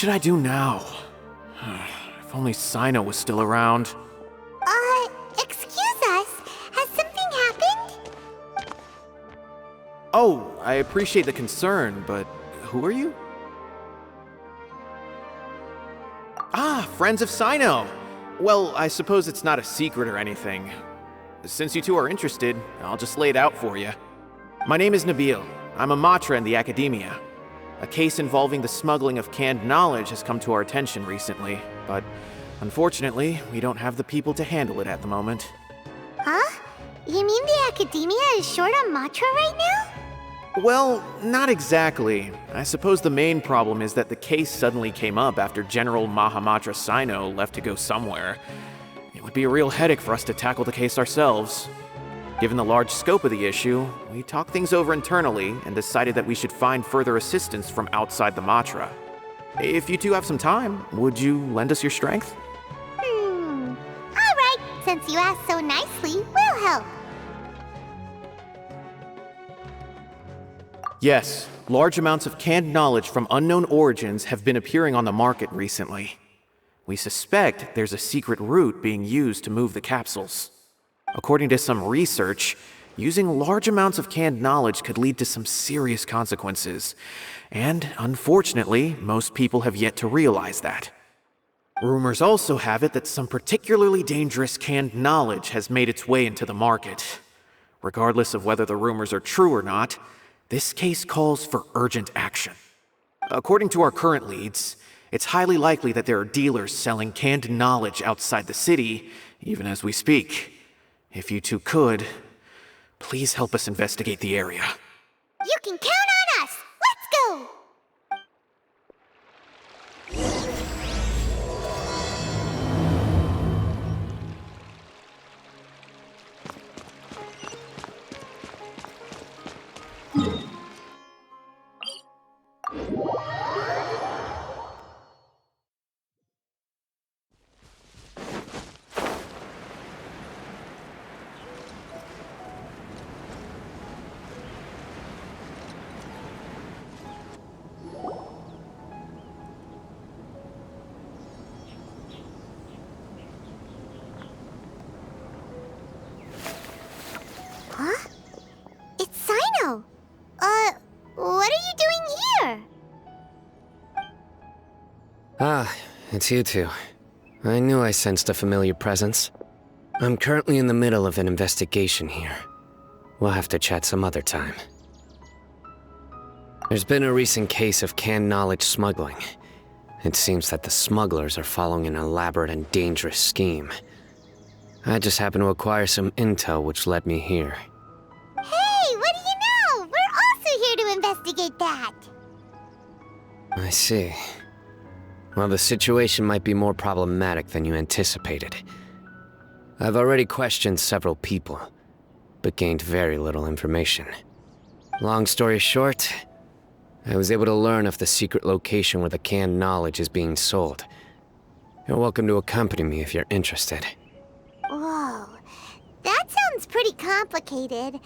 should I do now? If only Sino was still around. Excuse us. Has something happened? Oh, I appreciate the concern, but who are you? Ah, friends of Sino. Well, I suppose it's not a secret or anything. Since you two are interested, I'll just lay it out for you. My name is Nabil. I'm a Matra in the Academia. A case involving the smuggling of canned knowledge has come to our attention recently, but unfortunately, we don't have the people to handle it at the moment. Huh? You mean the Academia is short on Matra right now? Well, not exactly. I suppose the main problem is that the case suddenly came up after General Mahamatra Sino left to go somewhere. It would be a real headache for us to tackle the case ourselves. Given the large scope of the issue, we talked things over internally and decided that we should find further assistance from outside the Matra. If you two have some time, would you lend us your strength? Alright, since you asked so nicely, we'll help. Yes, large amounts of canned knowledge from unknown origins have been appearing on the market recently. We suspect there's a secret route being used to move the capsules. According to some research, using large amounts of canned knowledge could lead to some serious consequences, and unfortunately, most people have yet to realize that. Rumors also have it that some particularly dangerous canned knowledge has made its way into the market. Regardless of whether the rumors are true or not, this case calls for urgent action. According to our current leads, it's highly likely that there are dealers selling canned knowledge outside the city, even as we speak. If you two could, please help us investigate the area. You can count on us! Let's go! Huh? It's Sino! What are you doing here? Ah, it's you two. I knew I sensed a familiar presence. I'm currently in the middle of an investigation here. We'll have to chat some other time. There's been a recent case of canned knowledge smuggling. It seems that the smugglers are following an elaborate and dangerous scheme. I just happened to acquire some intel which led me here. Hey, what do you know? We're also here to investigate that. I see. Well, the situation might be more problematic than you anticipated. I've already questioned several people, but gained very little information. Long story short, I was able to learn of the secret location where the canned knowledge is being sold. You're welcome to accompany me if you're interested. Whoa, that sounds pretty complicated.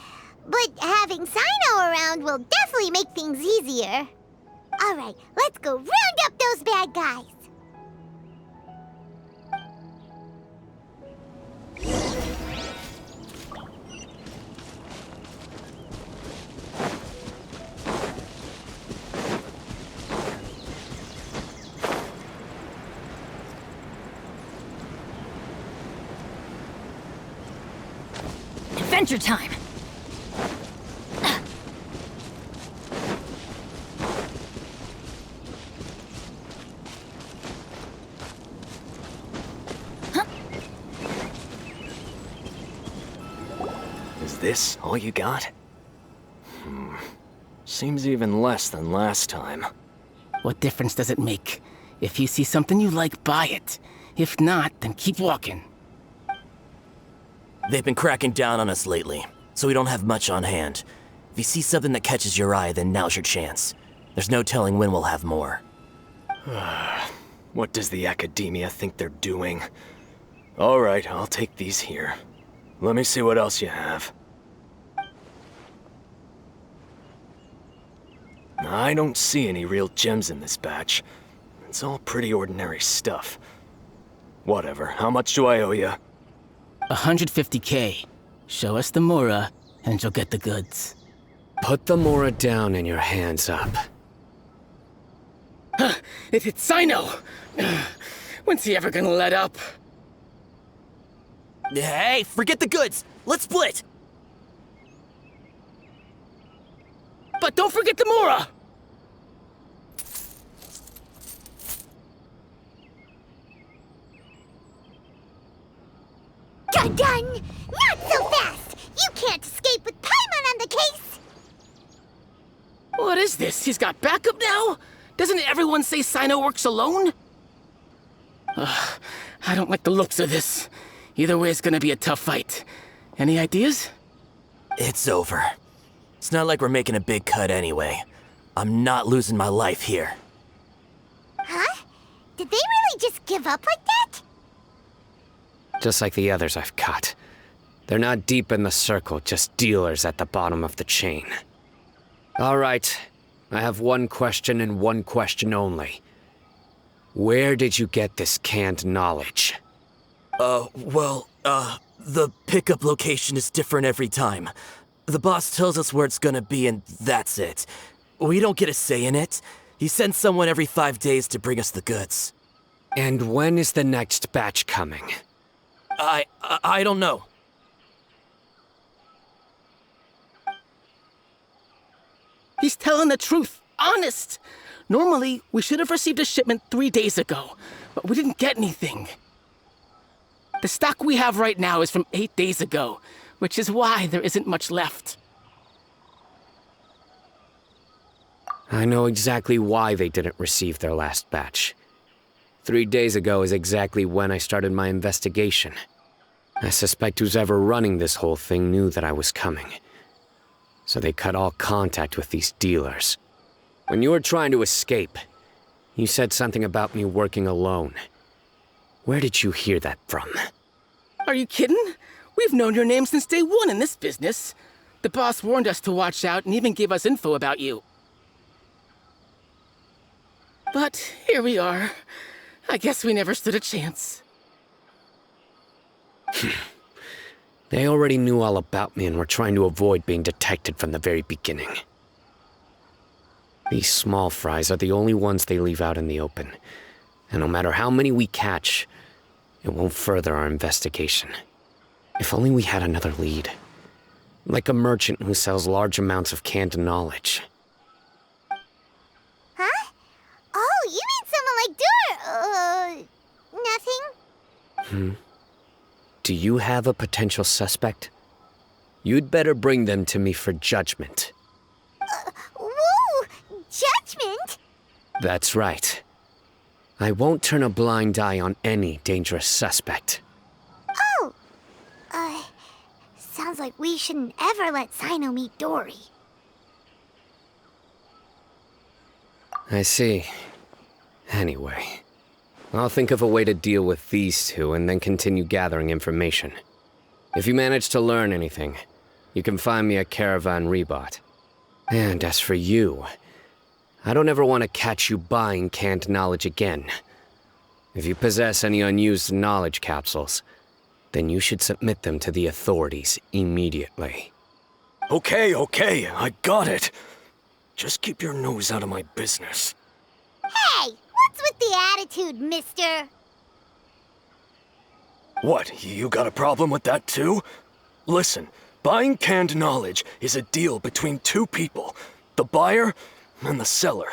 But having Sino around will definitely make things easier. Alright, let's go round up those bad guys. Adventure time! Is this all you got? Seems even less than last time. What difference does it make? If you see something you like, buy it. If not, then keep walking. They've been cracking down on us lately, so we don't have much on hand. If you see something that catches your eye, then now's your chance. There's no telling when we'll have more. What does the Academia think they're doing? Alright, I'll take these here. Let me see what else you have. I don't see any real gems in this batch. It's all pretty ordinary stuff. Whatever, how much do I owe you? 150K. Show us the Mora, and you'll get the goods. Put the Mora down and your hands up. It's Sino! When's he ever gonna let up? Hey, forget the goods! Let's split! But don't forget the Mora! Dun dun! Not so fast! You can't escape with Paimon on the case! What is this? He's got backup now? Doesn't everyone say Sino works alone? I don't like the looks of this. Either way, it's gonna be a tough fight. Any ideas? It's over. It's not like we're making a big cut anyway. I'm not losing my life here. Huh? Did they really just give up like that? Just like the others I've cut. They're not deep in the circle, just dealers at the bottom of the chain. All right, I have one question and one question only. Where did you get this canned knowledge? The pickup location is different every time. The boss tells us where it's gonna be and that's it. We don't get a say in it. He sends someone every 5 days to bring us the goods. And when is the next batch coming? I don't know. He's telling the truth. Honest. Normally, we should have received a shipment 3 days ago, but we didn't get anything. The stock we have right now is from 8 days ago, which is why there isn't much left. I know exactly why they didn't receive their last batch. 3 days ago is exactly when I started my investigation. I suspect who's ever running this whole thing knew that I was coming. So they cut all contact with these dealers. When you were trying to escape, you said something about me working alone. Where did you hear that from? Are you kidding? We've known your name since day one in this business. The boss warned us to watch out and even gave us info about you. But here we are. I guess we never stood a chance. They already knew all about me and were trying to avoid being detected from the very beginning. These small fries are the only ones they leave out in the open. And no matter how many we catch, it won't further our investigation. If only we had another lead. Like a merchant who sells large amounts of canned knowledge. Huh? Oh, you mean someone like nothing? Do you have a potential suspect? You'd better bring them to me for judgment. Whoa! Judgment? That's right. I won't turn a blind eye on any dangerous suspect. Oh! Sounds like we shouldn't ever let Sino meet Dory. I see. Anyway, I'll think of a way to deal with these two and then continue gathering information. If you manage to learn anything, you can find me at Caravan Rebot. And as for you, I don't ever want to catch you buying canned knowledge again. If you possess any unused knowledge capsules, then you should submit them to the authorities immediately. Okay, I got it. Just keep your nose out of my business. Hey! What's with the attitude, mister? What, you got a problem with that too? Listen, buying canned knowledge is a deal between two people, the buyer and the seller.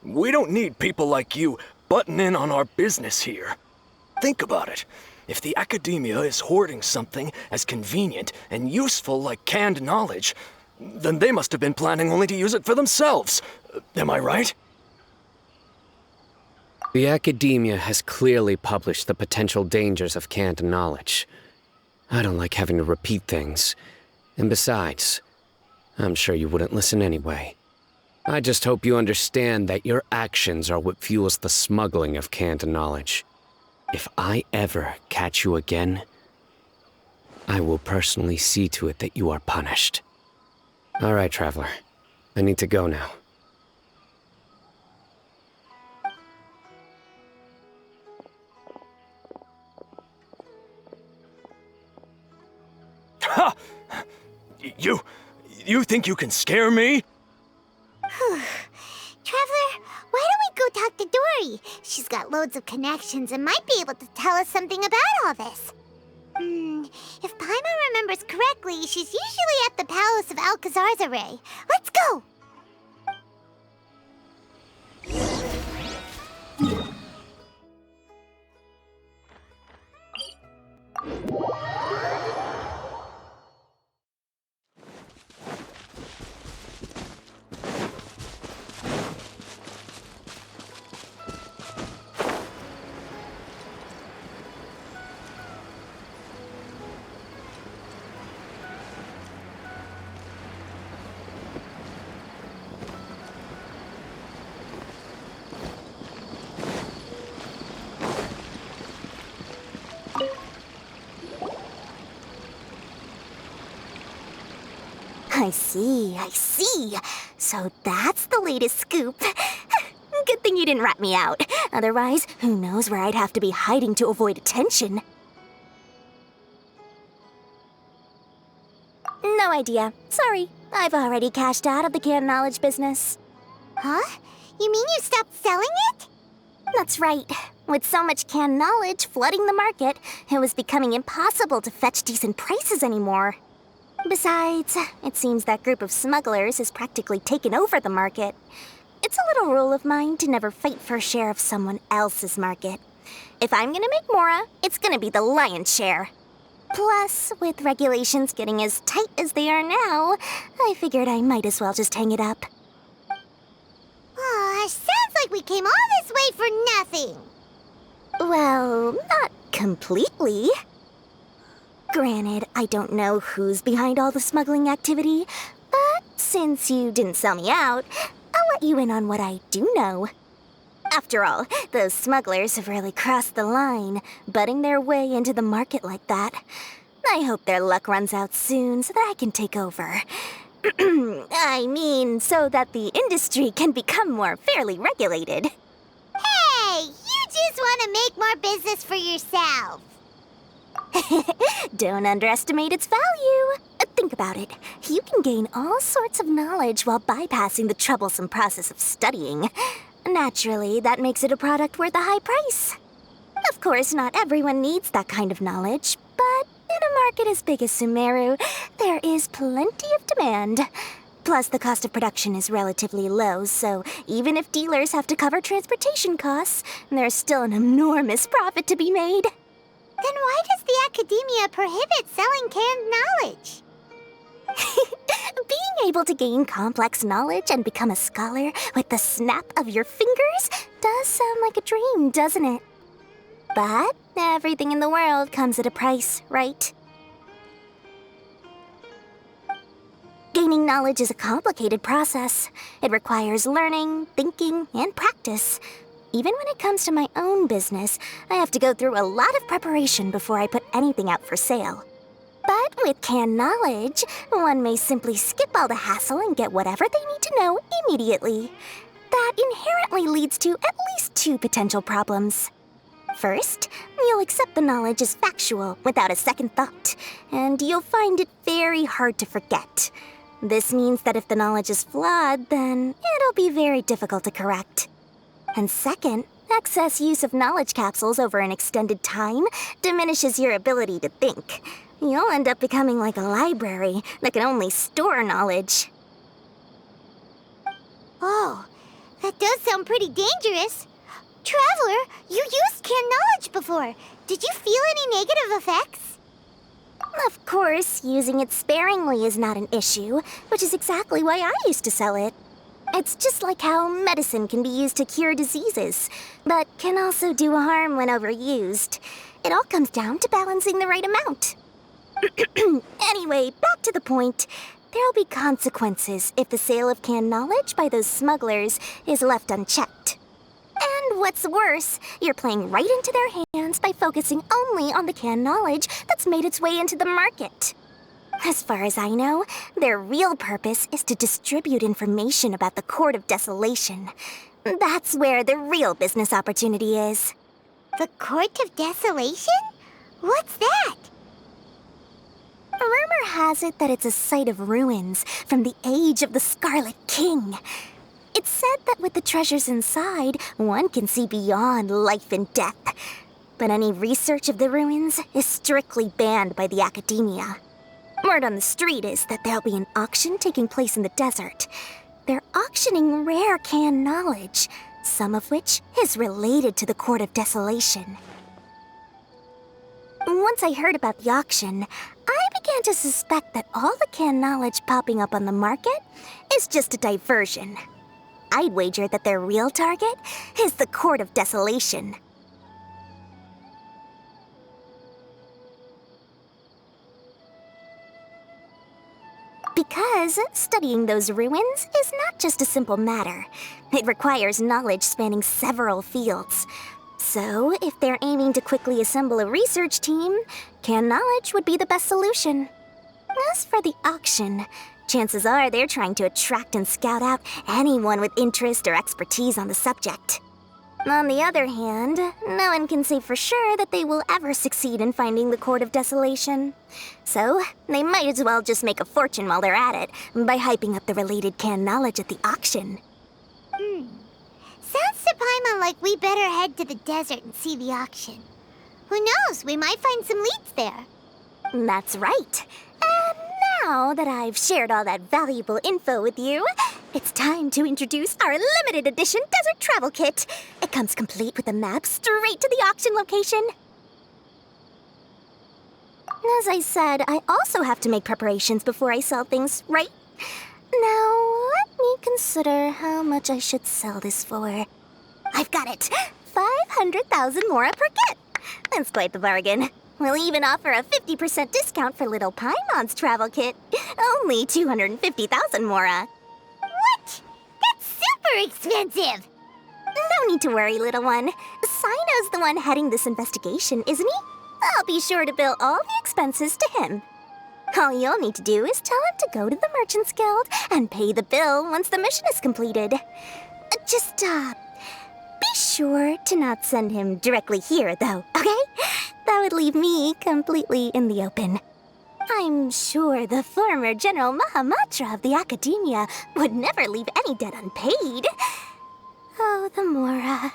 We don't need people like you butting in on our business here. Think about it. If the academia is hoarding something as convenient and useful like canned knowledge, then they must have been planning only to use it for themselves. Am I right? The academia has clearly published the potential dangers of canned knowledge. I don't like having to repeat things. And besides, I'm sure you wouldn't listen anyway. I just hope you understand that your actions are what fuels the smuggling of canned knowledge. If I ever catch you again, I will personally see to it that you are punished. All right, Traveler. I need to go now. Ha! You think you can scare me? Traveler, why don't we go talk to Dory? She's got loads of connections and might be able to tell us something about all this. If Paimon remembers correctly, she's usually at the Palace of Alcazar's array. Let's go! I see. So that's the latest scoop. Good thing you didn't rat me out. Otherwise, who knows where I'd have to be hiding to avoid attention. No idea. Sorry. I've already cashed out of the canned knowledge business. Huh? You mean you stopped selling it? That's right. With so much canned knowledge flooding the market, it was becoming impossible to fetch decent prices anymore. Besides, it seems that group of smugglers has practically taken over the market. It's a little rule of mine to never fight for a share of someone else's market. If I'm gonna make Mora, it's gonna be the lion's share. Plus, with regulations getting as tight as they are now, I figured I might as well just hang it up. Aw, sounds like we came all this way for nothing. Well, not completely. Granted, I don't know who's behind all the smuggling activity, but since you didn't sell me out, I'll let you in on what I do know. After all, those smugglers have really crossed the line, butting their way into the market like that. I hope their luck runs out soon so that I can take over. I mean, so that the industry can become more fairly regulated. Hey, you just want to make more business for yourself. Don't underestimate its value. Think about it. You can gain all sorts of knowledge while bypassing the troublesome process of studying. Naturally, that makes it a product worth a high price. Of course, not everyone needs that kind of knowledge, but in a market as big as Sumeru, there is plenty of demand. Plus, the cost of production is relatively low, so even if dealers have to cover transportation costs, there's still an enormous profit to be made. Then why does the Academia prohibit selling canned knowledge? Being able to gain complex knowledge and become a scholar with the snap of your fingers does sound like a dream, doesn't it? But everything in the world comes at a price, right? Gaining knowledge is a complicated process. It requires learning, thinking, and practice. Even when it comes to my own business, I have to go through a lot of preparation before I put anything out for sale. But with canned knowledge, one may simply skip all the hassle and get whatever they need to know immediately. That inherently leads to at least two potential problems. First, you'll accept the knowledge as factual without a second thought, and you'll find it very hard to forget. This means that if the knowledge is flawed, then it'll be very difficult to correct. And second, excess use of knowledge capsules over an extended time diminishes your ability to think. You'll end up becoming like a library that can only store knowledge. Oh, that does sound pretty dangerous. Traveler, you used canned knowledge before. Did you feel any negative effects? Of course, using it sparingly is not an issue, which is exactly why I used to sell it. It's just like how medicine can be used to cure diseases, but can also do harm when overused. It all comes down to balancing the right amount. Anyway, back to the point. There'll be consequences if the sale of canned knowledge by those smugglers is left unchecked. And what's worse, you're playing right into their hands by focusing only on the canned knowledge that's made its way into the market. As far as I know, their real purpose is to distribute information about the Court of Desolation. That's where the real business opportunity is. The Court of Desolation? What's that? Rumor rumor has it that it's a site of ruins from the age of the Scarlet King. It's said that with the treasures inside, one can see beyond life and death. But any research of the ruins is strictly banned by the Academia. Word on the street is that there'll be an auction taking place in the desert. They're auctioning rare canned knowledge, some of which is related to the Court of Desolation. Once I heard about the auction, I began to suspect that all the canned knowledge popping up on the market is just a diversion. I'd wager that their real target is the Court of Desolation. Because studying those ruins is not just a simple matter. It requires knowledge spanning several fields. So, if they're aiming to quickly assemble a research team, canned knowledge would be the best solution. As for the auction, chances are they're trying to attract and scout out anyone with interest or expertise on the subject. On the other hand, no one can say for sure that they will ever succeed in finding the Court of Desolation. So, they might as well just make a fortune while they're at it by hyping up the related canned knowledge at the auction. Sounds to Paimon like we better head to the desert and see the auction. Who knows, we might find some leads there. That's right. And now that I've shared all that valuable info with you, it's time to introduce our limited edition desert travel kit. It comes complete with a map straight to the auction location. As I said, I also have to make preparations before I sell things, right? Now, let me consider how much I should sell this for. I've got it! 500,000 mora per kit! That's quite the bargain. We'll even offer a 50% discount for little Paimon's travel kit. Only 250,000 mora. What? That's super expensive! No need to worry, little one. Sino's the one heading this investigation, isn't he? I'll be sure to bill all the expenses to him. All you'll need to do is tell him to go to the Merchants Guild and pay the bill once the mission is completed. Just, be sure to not send him directly here, though, okay? That would leave me completely in the open. I'm sure the former General Mahamatra of the Academia would never leave any debt unpaid. Oh, the Mora.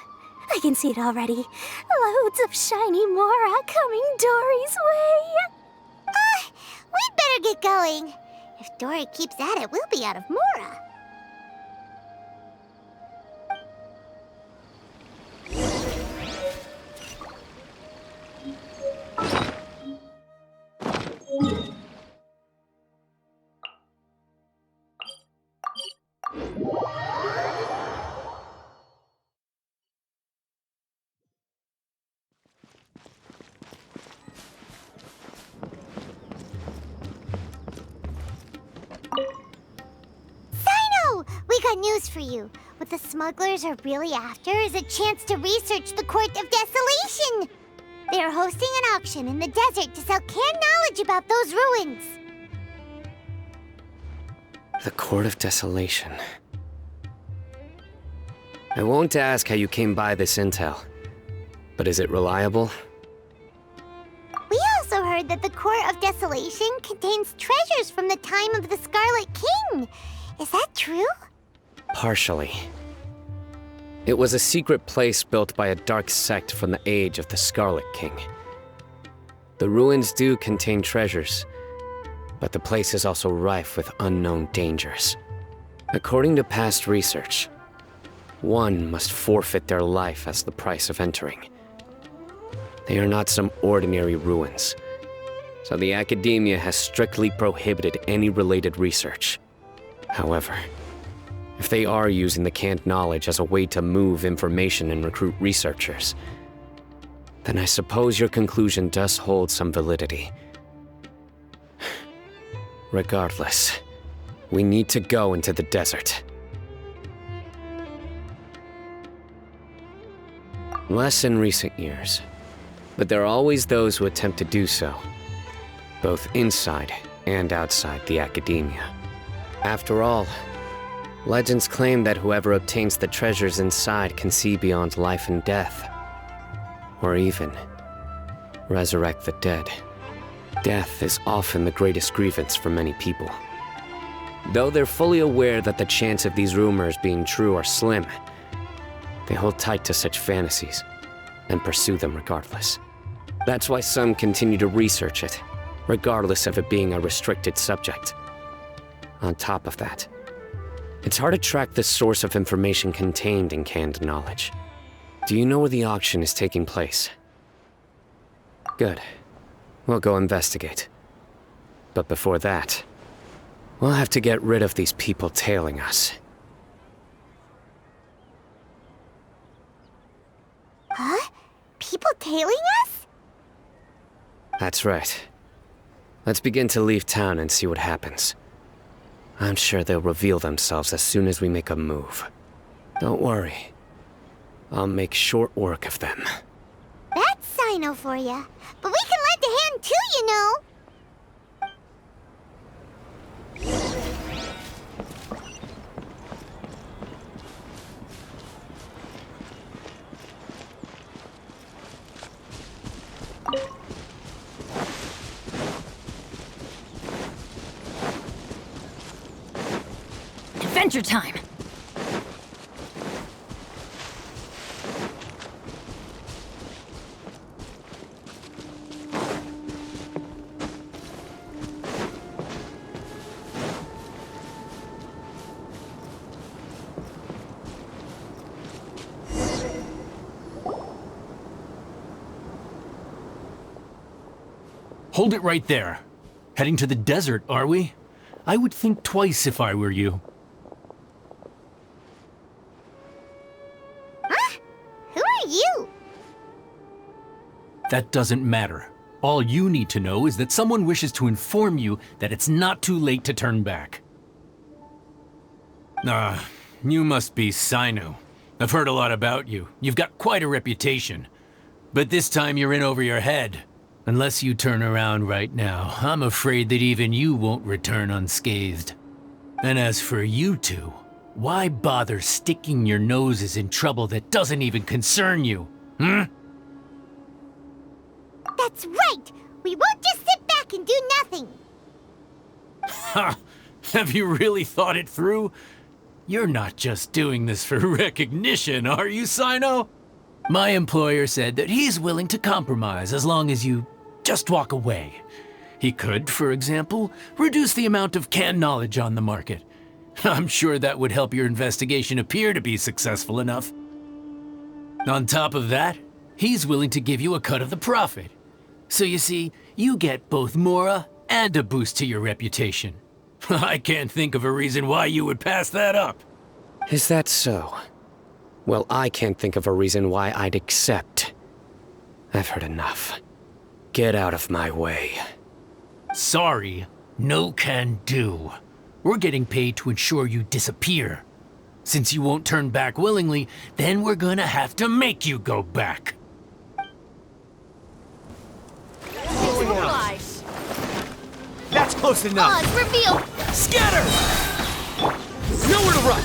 I can see it already. Loads of shiny Mora coming Dory's way. We'd better get going. If Dory keeps at it, we'll be out of Mora. We got news for you. What the smugglers are really after is a chance to research the Court of Desolation. They are hosting an auction in the desert to sell canned knowledge about those ruins. The Court of Desolation. I won't ask how you came by this intel, but is it reliable? We also heard that the Court of Desolation contains treasures from the time of the Scarlet King. Is that true? Partially. It was a secret place built by a dark sect from the age of the Scarlet King. The ruins do contain treasures, but the place is also rife with unknown dangers. According to past research, one must forfeit their life as the price of entering. They are not some ordinary ruins, so the Academia has strictly prohibited any related research. However, if they are using the canned knowledge as a way to move information and recruit researchers, then I suppose your conclusion does hold some validity. Regardless, we need to go into the desert. Less in recent years, but there are always those who attempt to do so, both inside and outside the Academia. After all, legends claim that whoever obtains the treasures inside can see beyond life and death, or even resurrect the dead. Death is often the greatest grievance for many people. Though they're fully aware that the chance of these rumors being true are slim, they hold tight to such fantasies and pursue them regardless. That's why some continue to research it, regardless of it being a restricted subject. On top of that, it's hard to track the source of information contained in canned knowledge. Do you know where the auction is taking place? Good. We'll go investigate. But before that, we'll have to get rid of these people tailing us. Huh? People tailing us? That's right. Let's begin to leave town and see what happens. I'm sure they'll reveal themselves as soon as we make a move. Don't worry. I'll make short work of them. That's Sino for ya. But we can lend a hand too, you know. Adventure time! Hold it right there. Heading to the desert, are we? I would think twice if I were you. Huh? Who are you? That doesn't matter. All you need to know is that someone wishes to inform you that it's not too late to turn back. You must be Sino. I've heard a lot about you. You've got quite a reputation. But this time you're in over your head. Unless you turn around right now, I'm afraid that even you won't return unscathed. And as for you two, why bother sticking your noses in trouble that doesn't even concern you? That's right! We won't just sit back and do nothing! Ha! Have you really thought it through? You're not just doing this for recognition, are you, Sino? My employer said that he's willing to compromise as long as you just walk away. He could, for example, reduce the amount of canned knowledge on the market. I'm sure that would help your investigation appear to be successful enough. On top of that, he's willing to give you a cut of the profit. So you see, you get both Mora and a boost to your reputation. I can't think of a reason why you would pass that up. Is that so? Well, I can't think of a reason why I'd accept. I've heard enough. Get out of my way. Sorry, no can do. We're getting paid to ensure you disappear. Since you won't turn back willingly, then we're gonna have to make you go back. That's close enough. Oz, reveal! Scatter! Nowhere to run!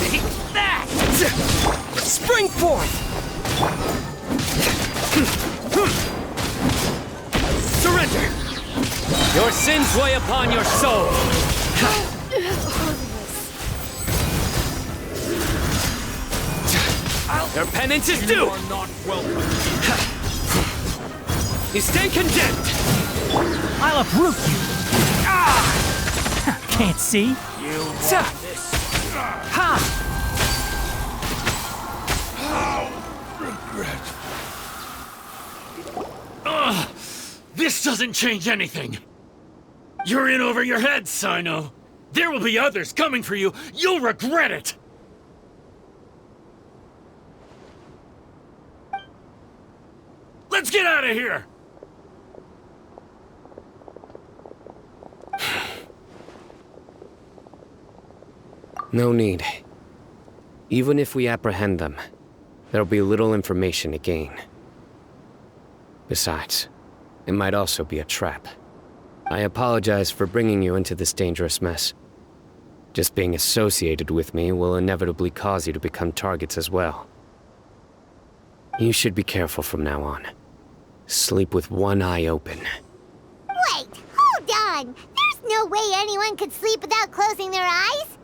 Take that! Spring forth! Surrender! Your sins weigh upon your soul! Your penance is due! You stand condemned! I'll uproot you. Can't see? This doesn't change anything. You're in over your head, Sino. There will be others coming for you. You'll regret it. Let's get out of here! No need. Even if we apprehend them, there'll be little information to gain. Besides, it might also be a trap. I apologize for bringing you into this dangerous mess. Just being associated with me will inevitably cause you to become targets as well. You should be careful from now on. Sleep with one eye open. Wait, hold on. There's no way anyone could sleep without closing their eyes.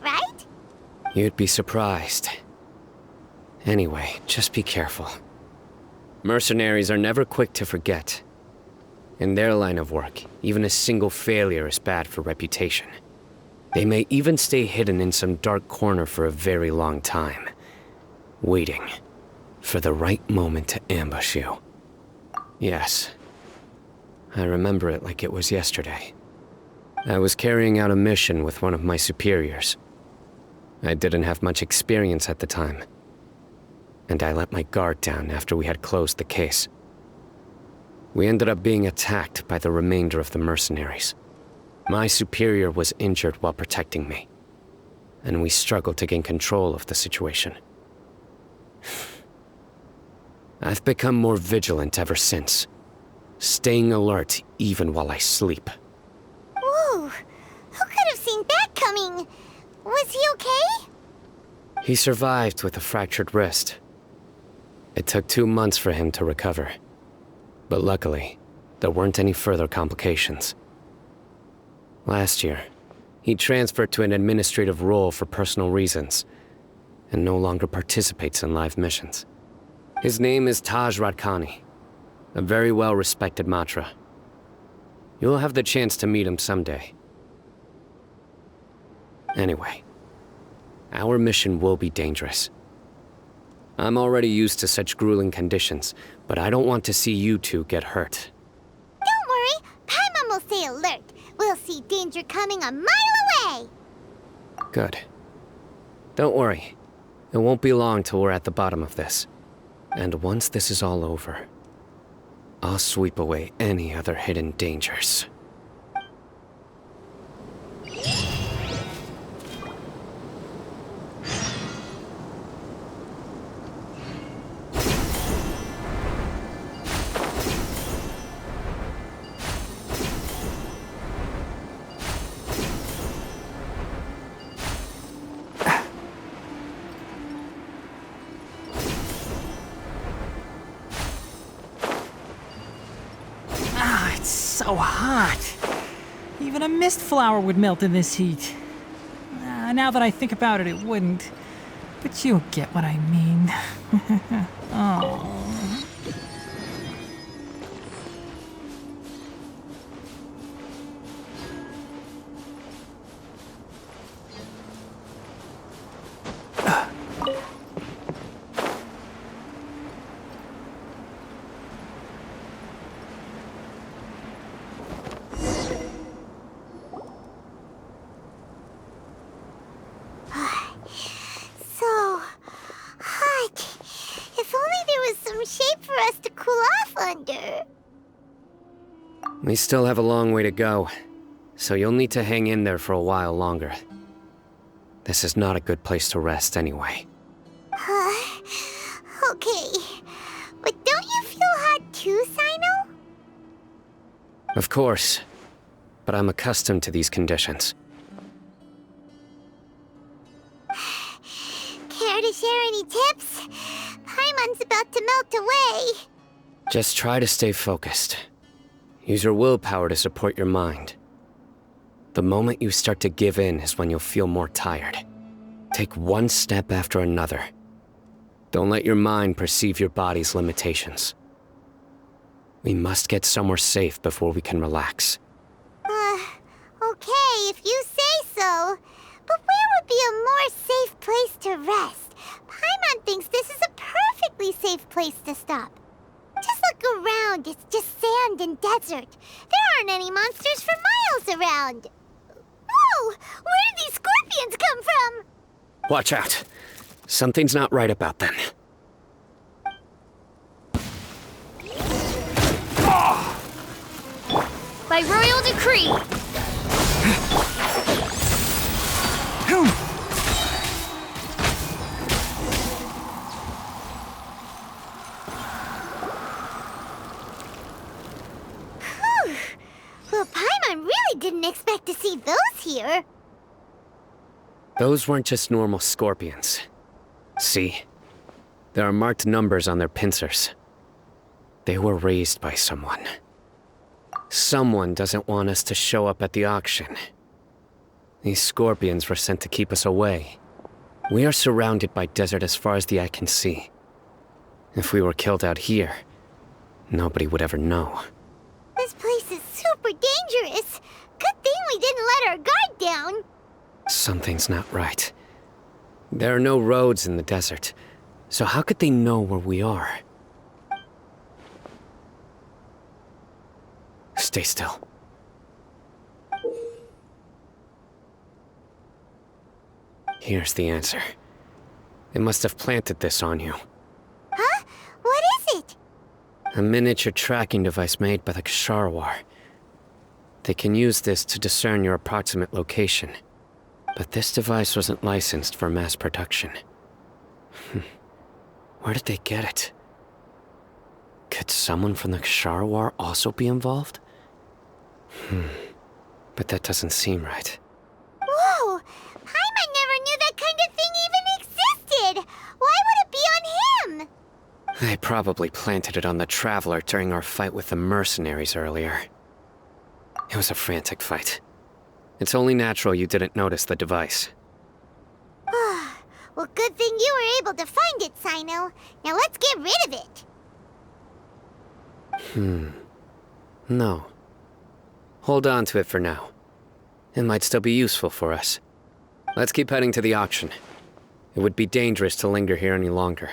Right? You'd be surprised. Anyway, just be careful. Mercenaries are never quick to forget. In their line of work, even a single failure is bad for reputation. They may even stay hidden in some dark corner for a very long time, waiting for the right moment to ambush you. Yes, I remember it like it was yesterday. I was carrying out a mission with one of my superiors. I didn't have much experience at the time, and I let my guard down after we had closed the case. We ended up being attacked by the remainder of the mercenaries. My superior was injured while protecting me, and we struggled to gain control of the situation. I've become more vigilant ever since, staying alert even while I sleep. Whoa, who could have seen that coming? Was he okay? He survived with a fractured wrist. It took 2 months for him to recover. But luckily, there weren't any further complications. Last year, he transferred to an administrative role for personal reasons, and no longer participates in live missions. His name is Taj Radkani, a very well-respected Matra. You'll have the chance to meet him someday. Anyway, our mission will be dangerous. I'm already used to such grueling conditions, but I don't want to see you two get hurt. Don't worry, Paimon will stay alert. We'll see danger coming a mile away. Good. Don't worry. It won't be long till we're at the bottom of this. And once this is all over, I'll sweep away any other hidden dangers. So hot. Even a mist flower would melt in this heat. Now that I think about it, it wouldn't. But you'll get what I mean. Oh. So hot. If only there was some shade for us to cool off under. We still have a long way to go, so you'll need to hang in there for a while longer. This is not a good place to rest anyway. Okay. But don't you feel hot too, Sino? Of course, but I'm accustomed to these conditions. Care to share any tips? Paimon's about to melt away. Just try to stay focused. Use your willpower to support your mind. The moment you start to give in is when you'll feel more tired. Take one step after another. Don't let your mind perceive your body's limitations. We must get somewhere safe before we can relax. Okay, if you say so. But where would be a more safe place to rest? Paimon thinks this is a perfectly safe place to stop. Just look around, it's just sand and desert. There aren't any monsters for miles around. Whoa! Where did these scorpions come from? Watch out. Something's not right about them. By royal decree. Well, Paimon really didn't expect to see those here. Those weren't just normal scorpions. See? There are marked numbers on their pincers. They were raised by someone. Someone doesn't want us to show up at the auction. These scorpions were sent to keep us away. We are surrounded by desert as far as the eye can see. If we were killed out here, nobody would ever know. This place is super dangerous. Good thing we didn't let our guard down. Something's not right. There are no roads in the desert, so how could they know where we are? Stay still. Here's the answer. They must have planted this on you. Huh? What is it? A miniature tracking device made by the Ksharawar. They can use this to discern your approximate location. But this device wasn't licensed for mass production. Where did they get it? Could someone from the Ksharawar also be involved? But that doesn't seem right. Whoa! Paimon never knew that kind of thing even existed! Why would it be on him? They probably planted it on the Traveler during our fight with the mercenaries earlier. It was a frantic fight. It's only natural you didn't notice the device. Well, good thing you were able to find it, Sino. Now let's get rid of it. No. Hold on to it for now. It might still be useful for us. Let's keep heading to the auction. It would be dangerous to linger here any longer.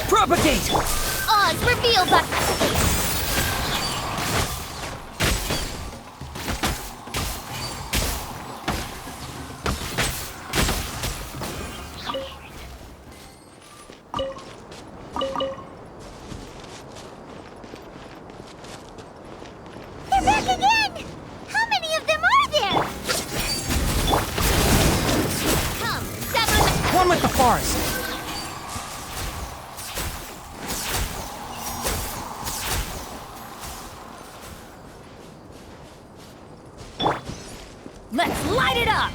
Propagate! Oz, reveal that. They're back again! How many of them are there? Come, sever One with the forest. Let's light it up!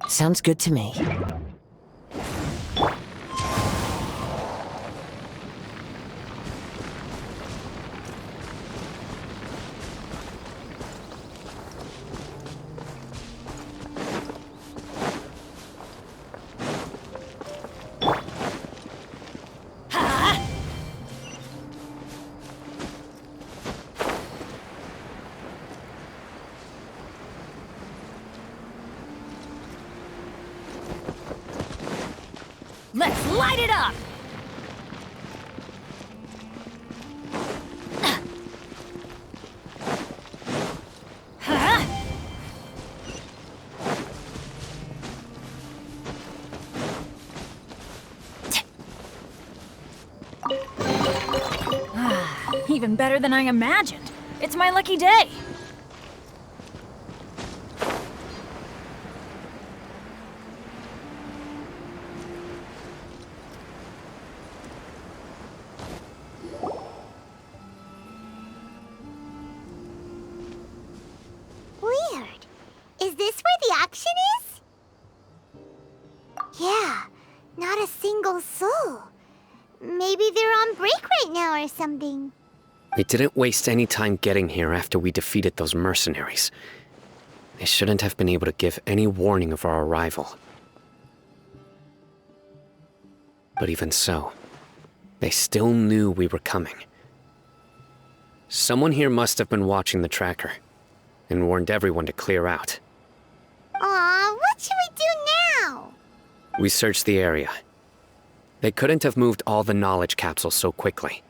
Sounds good to me. Let's light it up! Even better than I imagined. It's my lucky day. Weird. Is this where the auction is? Yeah, not a single soul. Maybe they're on break right now or something. We didn't waste any time getting here after we defeated those mercenaries. They shouldn't have been able to give any warning of our arrival. But even so, they still knew we were coming. Someone here must have been watching the tracker and warned everyone to clear out. Aw, what should We searched the area. They couldn't have moved all the knowledge capsules so quickly.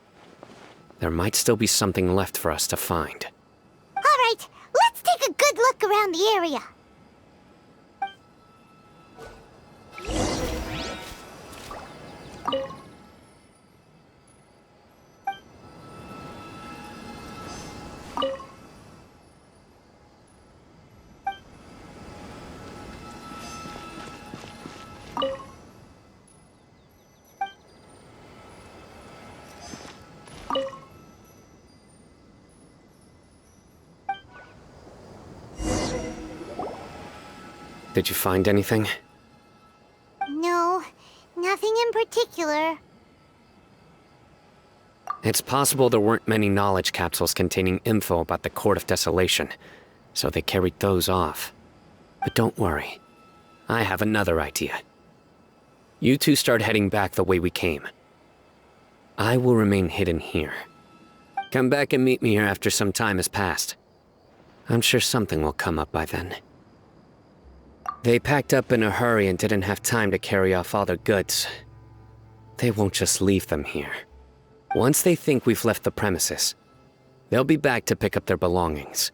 There might still be something left for us to find. All right, let's take a good look around the area. Did you find anything? No, nothing in particular. It's possible there weren't many knowledge capsules containing info about the Court of Desolation, so they carried those off. But don't worry. I have another idea. You two start heading back the way we came. I will remain hidden here. Come back and meet me here after some time has passed. I'm sure something will come up by then. They packed up in a hurry and didn't have time to carry off all their goods. They won't just leave them here. Once they think we've left the premises, they'll be back to pick up their belongings.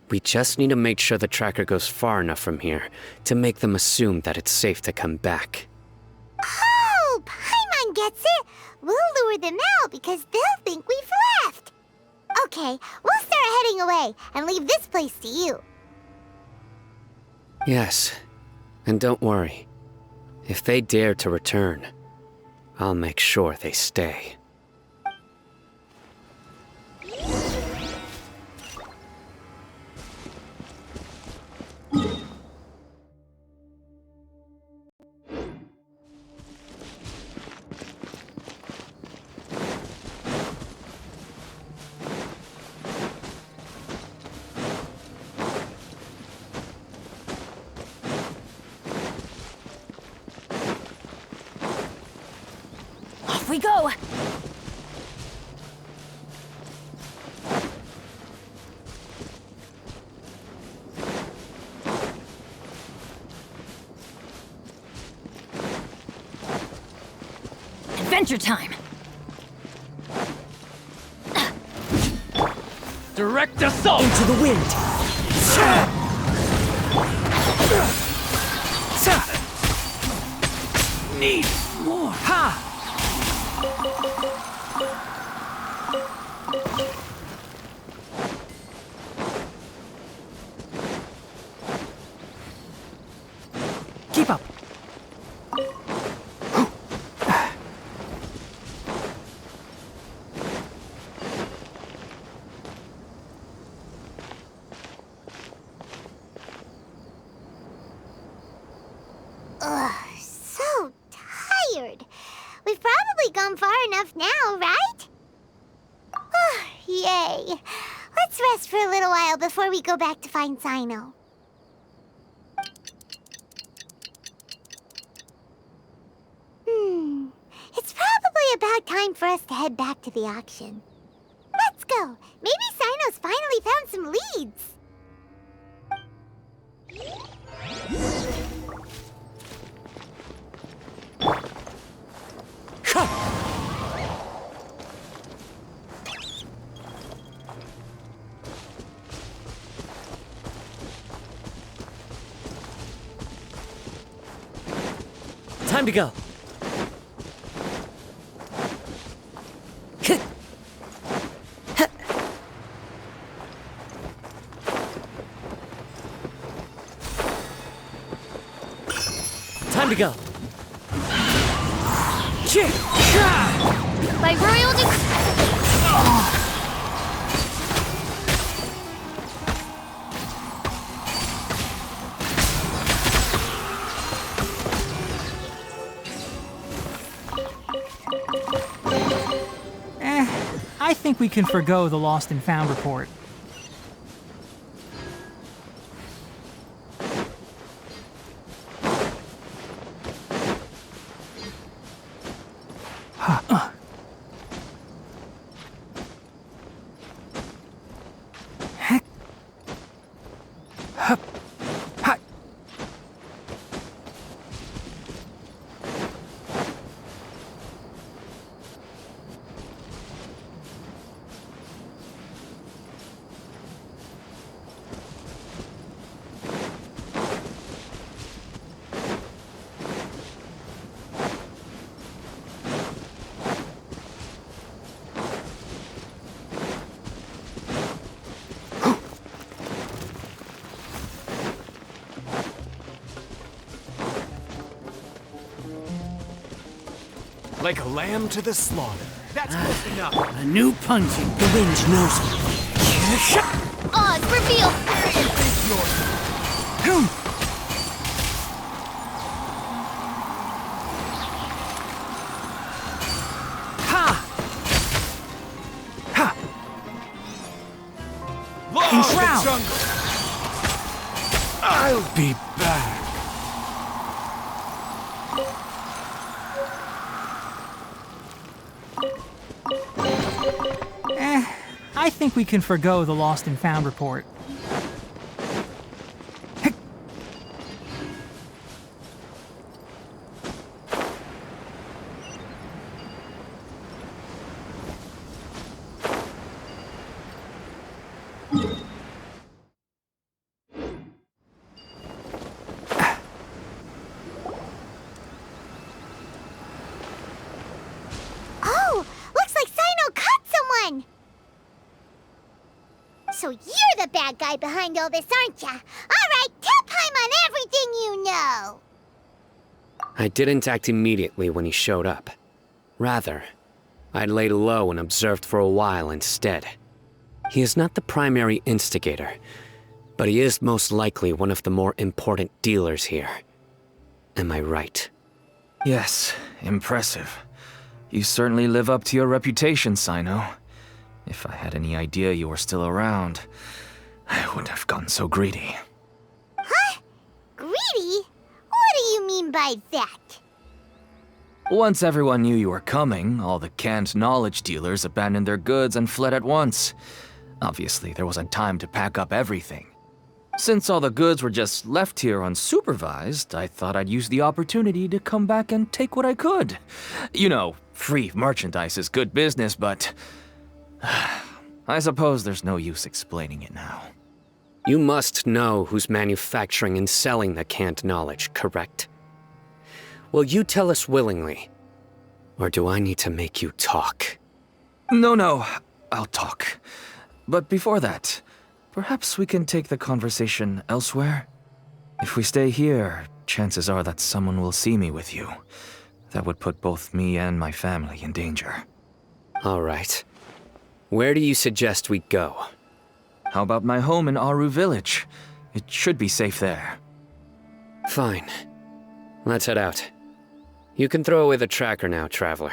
We just need to make sure the tracker goes far enough from here to make them assume that it's safe to come back. Oh, Paimon gets it! We'll lure them out because they'll think we've left! Okay, we'll start heading away and leave this place to you. Yes, and don't worry. If they dare to return, I'll make sure they stay. Off we go! Adventure time! Direct assault! Into the wind! Need more! Ha! Keep up. Ugh, so tired. We've probably gone far enough now, right? Yay. Let's rest for a little while before we go back to find Sino. It's probably about time for us to head back to the auction. Let's go. Maybe Sino's finally found some leads. Time to go. Time to go. By royal I think we can forgo the lost and found report. Like a lamb to the slaughter. That's close enough. A new punching. The wind knows me. Oz, reveal! Law of the jungle. I'll be back. I think we can forgo the lost and found report. Oh, looks like Sino caught someone! So you're the bad guy behind all this, aren't ya? Alright, tell Paimon everything you know! I didn't act immediately when he showed up. Rather, I laid low and observed for a while instead. He is not the primary instigator, but he is most likely one of the more important dealers here. Am I right? Yes, impressive. You certainly live up to your reputation, Sino. If I had any idea you were still around, I wouldn't have gotten so greedy. Huh? Greedy? What do you mean by that? Once everyone knew you were coming, all the canned knowledge dealers abandoned their goods and fled at once. Obviously, there wasn't time to pack up everything. Since all the goods were just left here unsupervised, I thought I'd use the opportunity to come back and take what I could. You know, free merchandise is good business, but I suppose there's no use explaining it now. You must know who's manufacturing and selling the canned knowledge, correct? Will you tell us willingly? Or do I need to make you talk? No, I'll talk. But before that, perhaps we can take the conversation elsewhere? If we stay here, chances are that someone will see me with you. That would put both me and my family in danger. All right. Where do you suggest we go? How about my home in Aru Village? It should be safe there. Fine. Let's head out. You can throw away the tracker now, Traveler.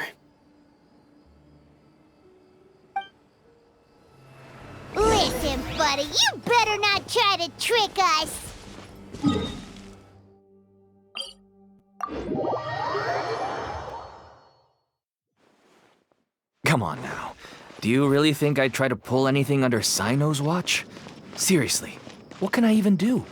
Listen, buddy, you better not try to trick us! Come on now. Do you really think I'd try to pull anything under Sino's watch? Seriously, what can I even do?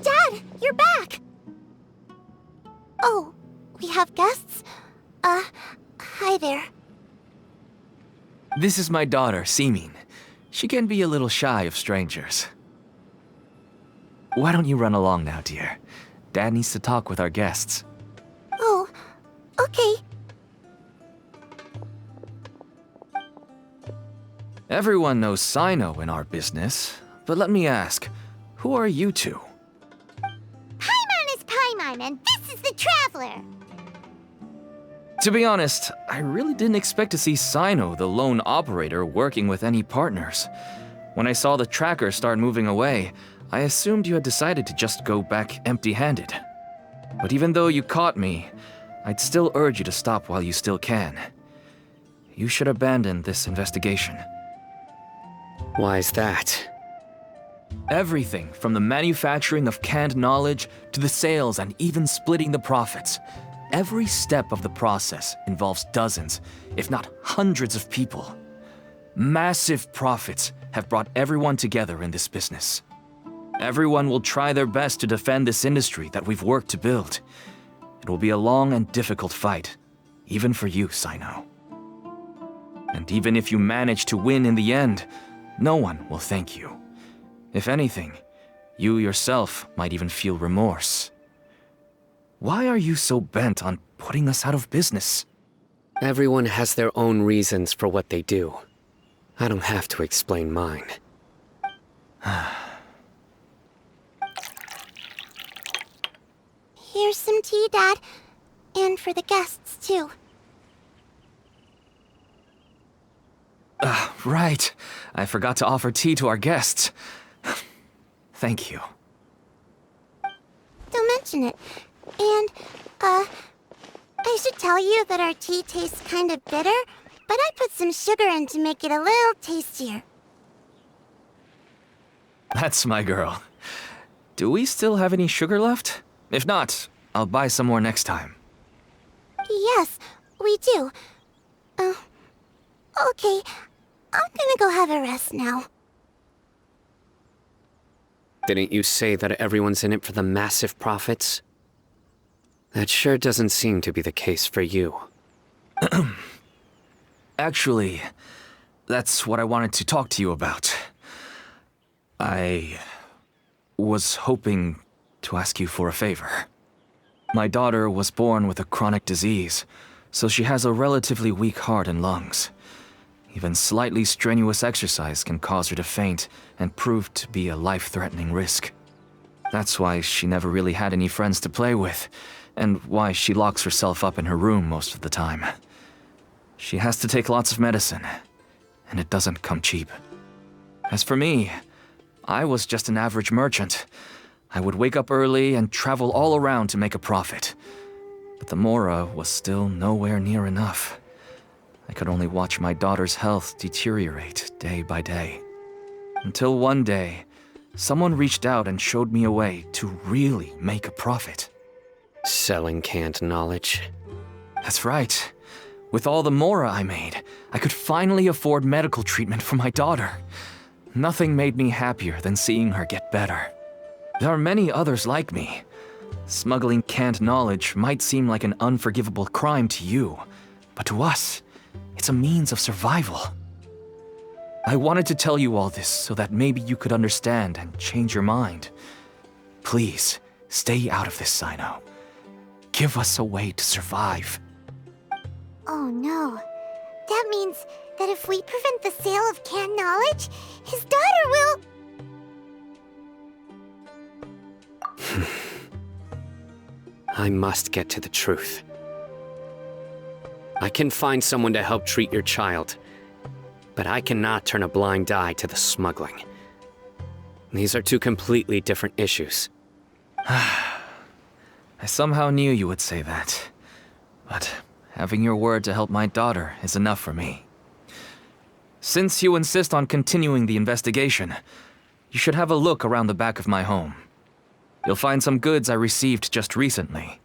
Dad, you're back! Oh, we have guests? Hi there. This is my daughter, Seemin. She can be a little shy of strangers. Why don't you run along now, dear? Dad needs to talk with our guests. Oh, okay. Everyone knows Sino in our business, but let me ask, who are you two? Paimon is Paimon, and this is the Traveler! To be honest, I really didn't expect to see Sino, the lone operator, working with any partners. When I saw the tracker start moving away, I assumed you had decided to just go back empty-handed. But even though you caught me, I'd still urge you to stop while you still can. You should abandon this investigation. Why is that? Everything from the manufacturing of canned knowledge to the sales and even splitting the profits. Every step of the process involves dozens, if not hundreds of people. Massive profits have brought everyone together in this business. Everyone will try their best to defend this industry that we've worked to build. It will be a long and difficult fight, even for you, Sino. And even if you manage to win in the end, no one will thank you. If anything, you yourself might even feel remorse. Why are you so bent on putting us out of business? Everyone has their own reasons for what they do. I don't have to explain mine. Here's some tea, Dad. And for the guests, too. Right. I forgot to offer tea to our guests. Thank you. Don't mention it. And, I should tell you that our tea tastes kind of bitter, but I put some sugar in to make it a little tastier. That's my girl. Do we still have any sugar left? If not, I'll buy some more next time. Yes, we do. Okay. I'm gonna go have a rest now. Didn't you say that everyone's in it for the massive profits? That sure doesn't seem to be the case for you. Actually, that's what I wanted to talk to you about. I was hoping to ask you for a favor. My daughter was born with a chronic disease, so she has a relatively weak heart and lungs. Even slightly strenuous exercise can cause her to faint and prove to be a life-threatening risk. That's why she never really had any friends to play with, and why she locks herself up in her room most of the time. She has to take lots of medicine, and it doesn't come cheap. As for me, I was just an average merchant. I would wake up early and travel all around to make a profit. But the Mora was still nowhere near enough. I could only watch my daughter's health deteriorate day by day. Until one day, someone reached out and showed me a way to really make a profit. Selling canned knowledge? That's right. With all the Mora I made, I could finally afford medical treatment for my daughter. Nothing made me happier than seeing her get better. There are many others like me. Smuggling canned knowledge might seem like an unforgivable crime to you, but to us, it's a means of survival. I wanted to tell you all this so that maybe you could understand and change your mind. Please, stay out of this, Sino. Give us a way to survive. Oh no. That means that if we prevent the sale of canned knowledge, his daughter will... I must get to the truth. I can find someone to help treat your child, but I cannot turn a blind eye to the smuggling. These are two completely different issues. I somehow knew you would say that. But having your word to help my daughter is enough for me. Since you insist on continuing the investigation, you should have a look around the back of my home. You'll find some goods I received just recently.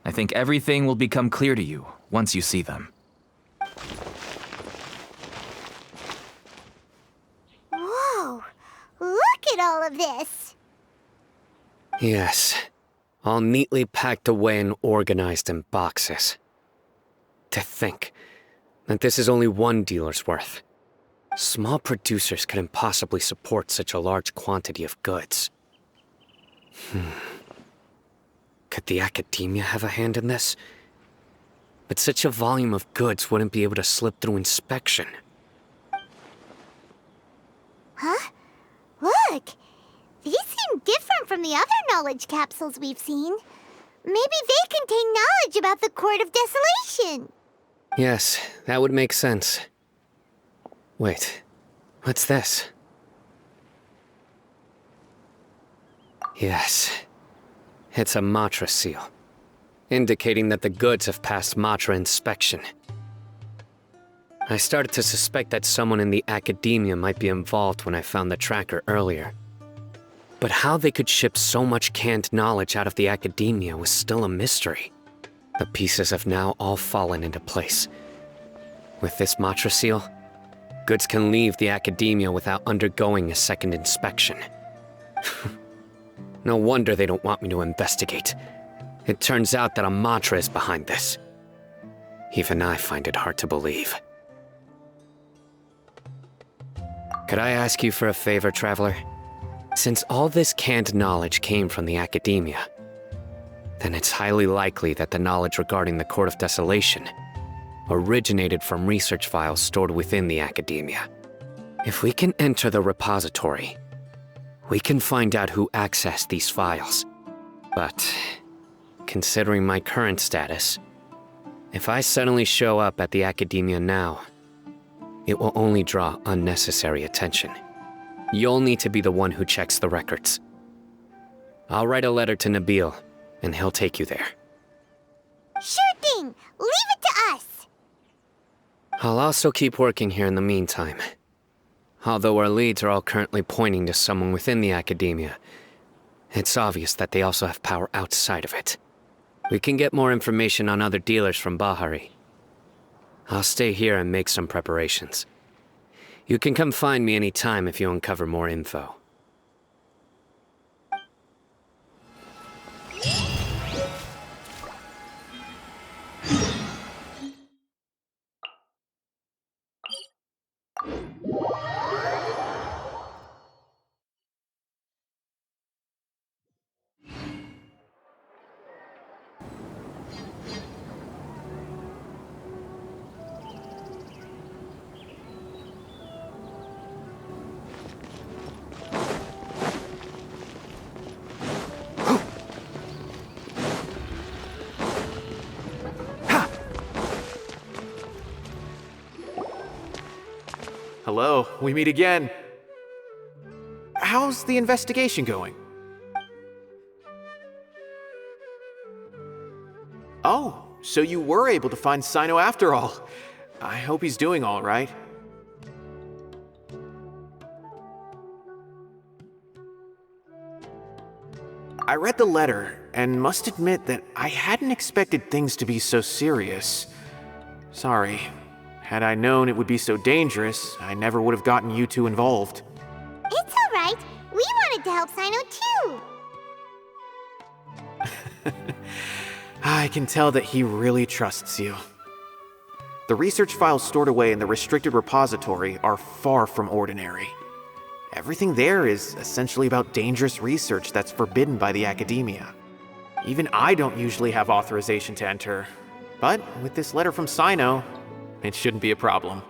I think everything will become clear to you once you see them. Whoa! Look at all of this! Yes, all neatly packed away and organized in boxes. To think that this is only one dealer's worth. Small producers couldn't possibly support such a large quantity of goods. Could the Academia have a hand in this? But such a volume of goods wouldn't be able to slip through inspection. Huh? Look! These seem different from the other knowledge capsules we've seen. Maybe they contain knowledge about the Court of Desolation. Yes, that would make sense. Wait, what's this? Yes, it's a Matra seal, indicating that the goods have passed Matra inspection. I started to suspect that someone in the Academia might be involved when I found the tracker earlier. But how they could ship so much canned knowledge out of the Academia was still a mystery. The pieces have now all fallen into place. With this Matra seal, goods can leave the Academia without undergoing a second inspection. No wonder they don't want me to investigate. It turns out that a Matra is behind this. Even I find it hard to believe. Could I ask you for a favor, Traveler? Since all this canned knowledge came from the Academia, then it's highly likely that the knowledge regarding the Court of Desolation originated from research files stored within the Academia. If we can enter the repository, we can find out who accessed these files. But, considering my current status, if I suddenly show up at the Academia now, it will only draw unnecessary attention. You'll need to be the one who checks the records. I'll write a letter to Nabil, and he'll take you there. Sure thing! Leave it to us! I'll also keep working here in the meantime. Although our leads are all currently pointing to someone within the Academia, it's obvious that they also have power outside of it. We can get more information on other dealers from Bahari. I'll stay here and make some preparations. You can come find me anytime if you uncover more info. Hello, we meet again. How's the investigation going? Oh, so you were able to find Sino after all. I hope he's doing all right. I read the letter and must admit that I hadn't expected things to be so serious. Sorry. Had I known it would be so dangerous, I never would have gotten you two involved. It's alright. We wanted to help Sino too. I can tell that he really trusts you. The research files stored away in the restricted repository are far from ordinary. Everything there is essentially about dangerous research that's forbidden by the Academia. Even I don't usually have authorization to enter, but with this letter from Sino, it shouldn't be a problem.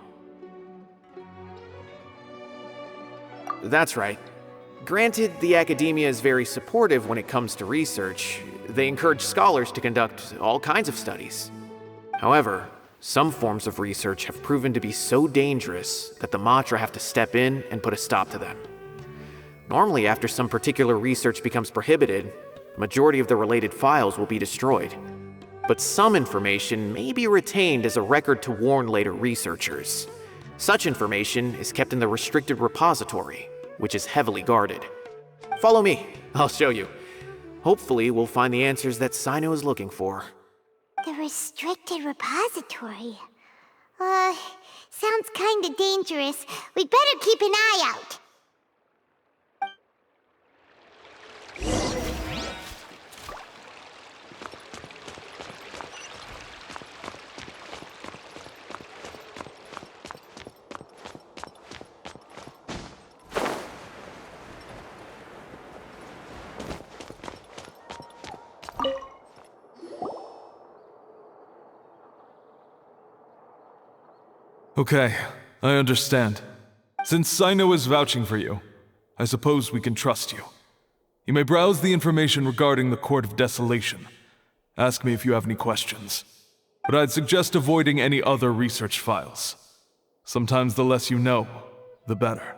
That's right. Granted, the Academia is very supportive when it comes to research. They encourage scholars to conduct all kinds of studies. However, some forms of research have proven to be so dangerous that the Matra have to step in and put a stop to them. Normally, after some particular research becomes prohibited, the majority of the related files will be destroyed. But some information may be retained as a record to warn later researchers. Such information is kept in the restricted repository, which is heavily guarded. Follow me, I'll show you. Hopefully, we'll find the answers that Sino is looking for. The restricted repository. Sounds kinda dangerous. We'd better keep an eye out. Okay, I understand. Since Sino is vouching for you, I suppose we can trust you. You may browse the information regarding the Court of Desolation. Ask me if you have any questions. But I'd suggest avoiding any other research files. Sometimes the less you know, the better.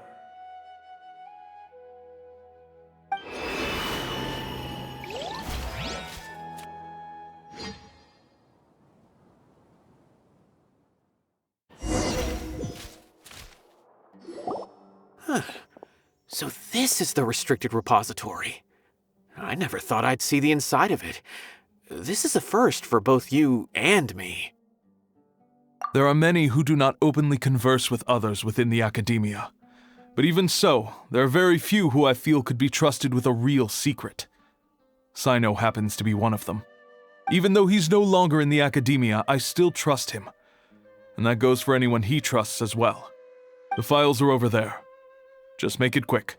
So this is the restricted repository. I never thought I'd see the inside of it. This is a first for both you and me. There are many who do not openly converse with others within the Academia. But even so, there are very few who I feel could be trusted with a real secret. Sino happens to be one of them. Even though he's no longer in the Academia, I still trust him. And that goes for anyone he trusts as well. The files are over there. Just make it quick.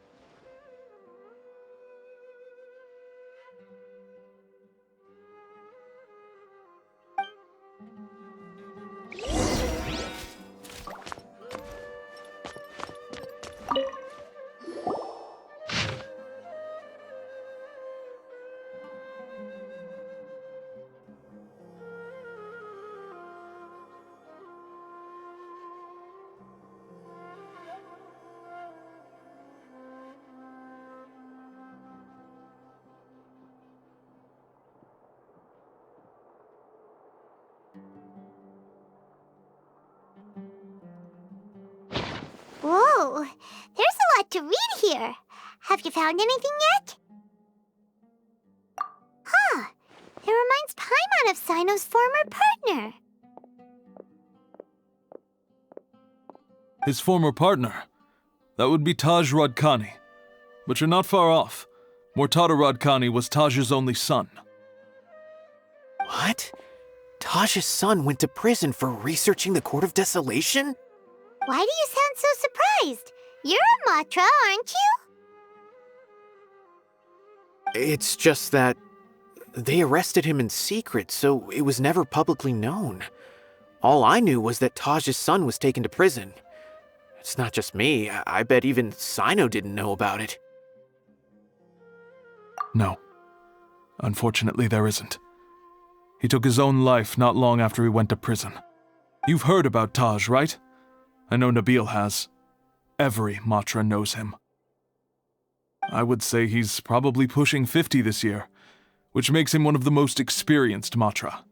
Have you found anything yet? Huh. It reminds Paimon of Sino's former partner. His former partner? That would be Taj Radkani. But you're not far off. Mortada Radkani was Taj's only son. What? Taj's son went to prison for researching the Court of Desolation? Why do you sound so surprised? You're a Matra, aren't you? It's just that they arrested him in secret, so it was never publicly known. All I knew was that Taj's son was taken to prison. It's not just me. I bet even Sino didn't know about it. No. Unfortunately, there isn't. He took his own life not long after he went to prison. You've heard about Taj, right? I know Nabil has. Every Matra knows him. I would say he's probably pushing 50 this year, which makes him one of the most experienced Matra.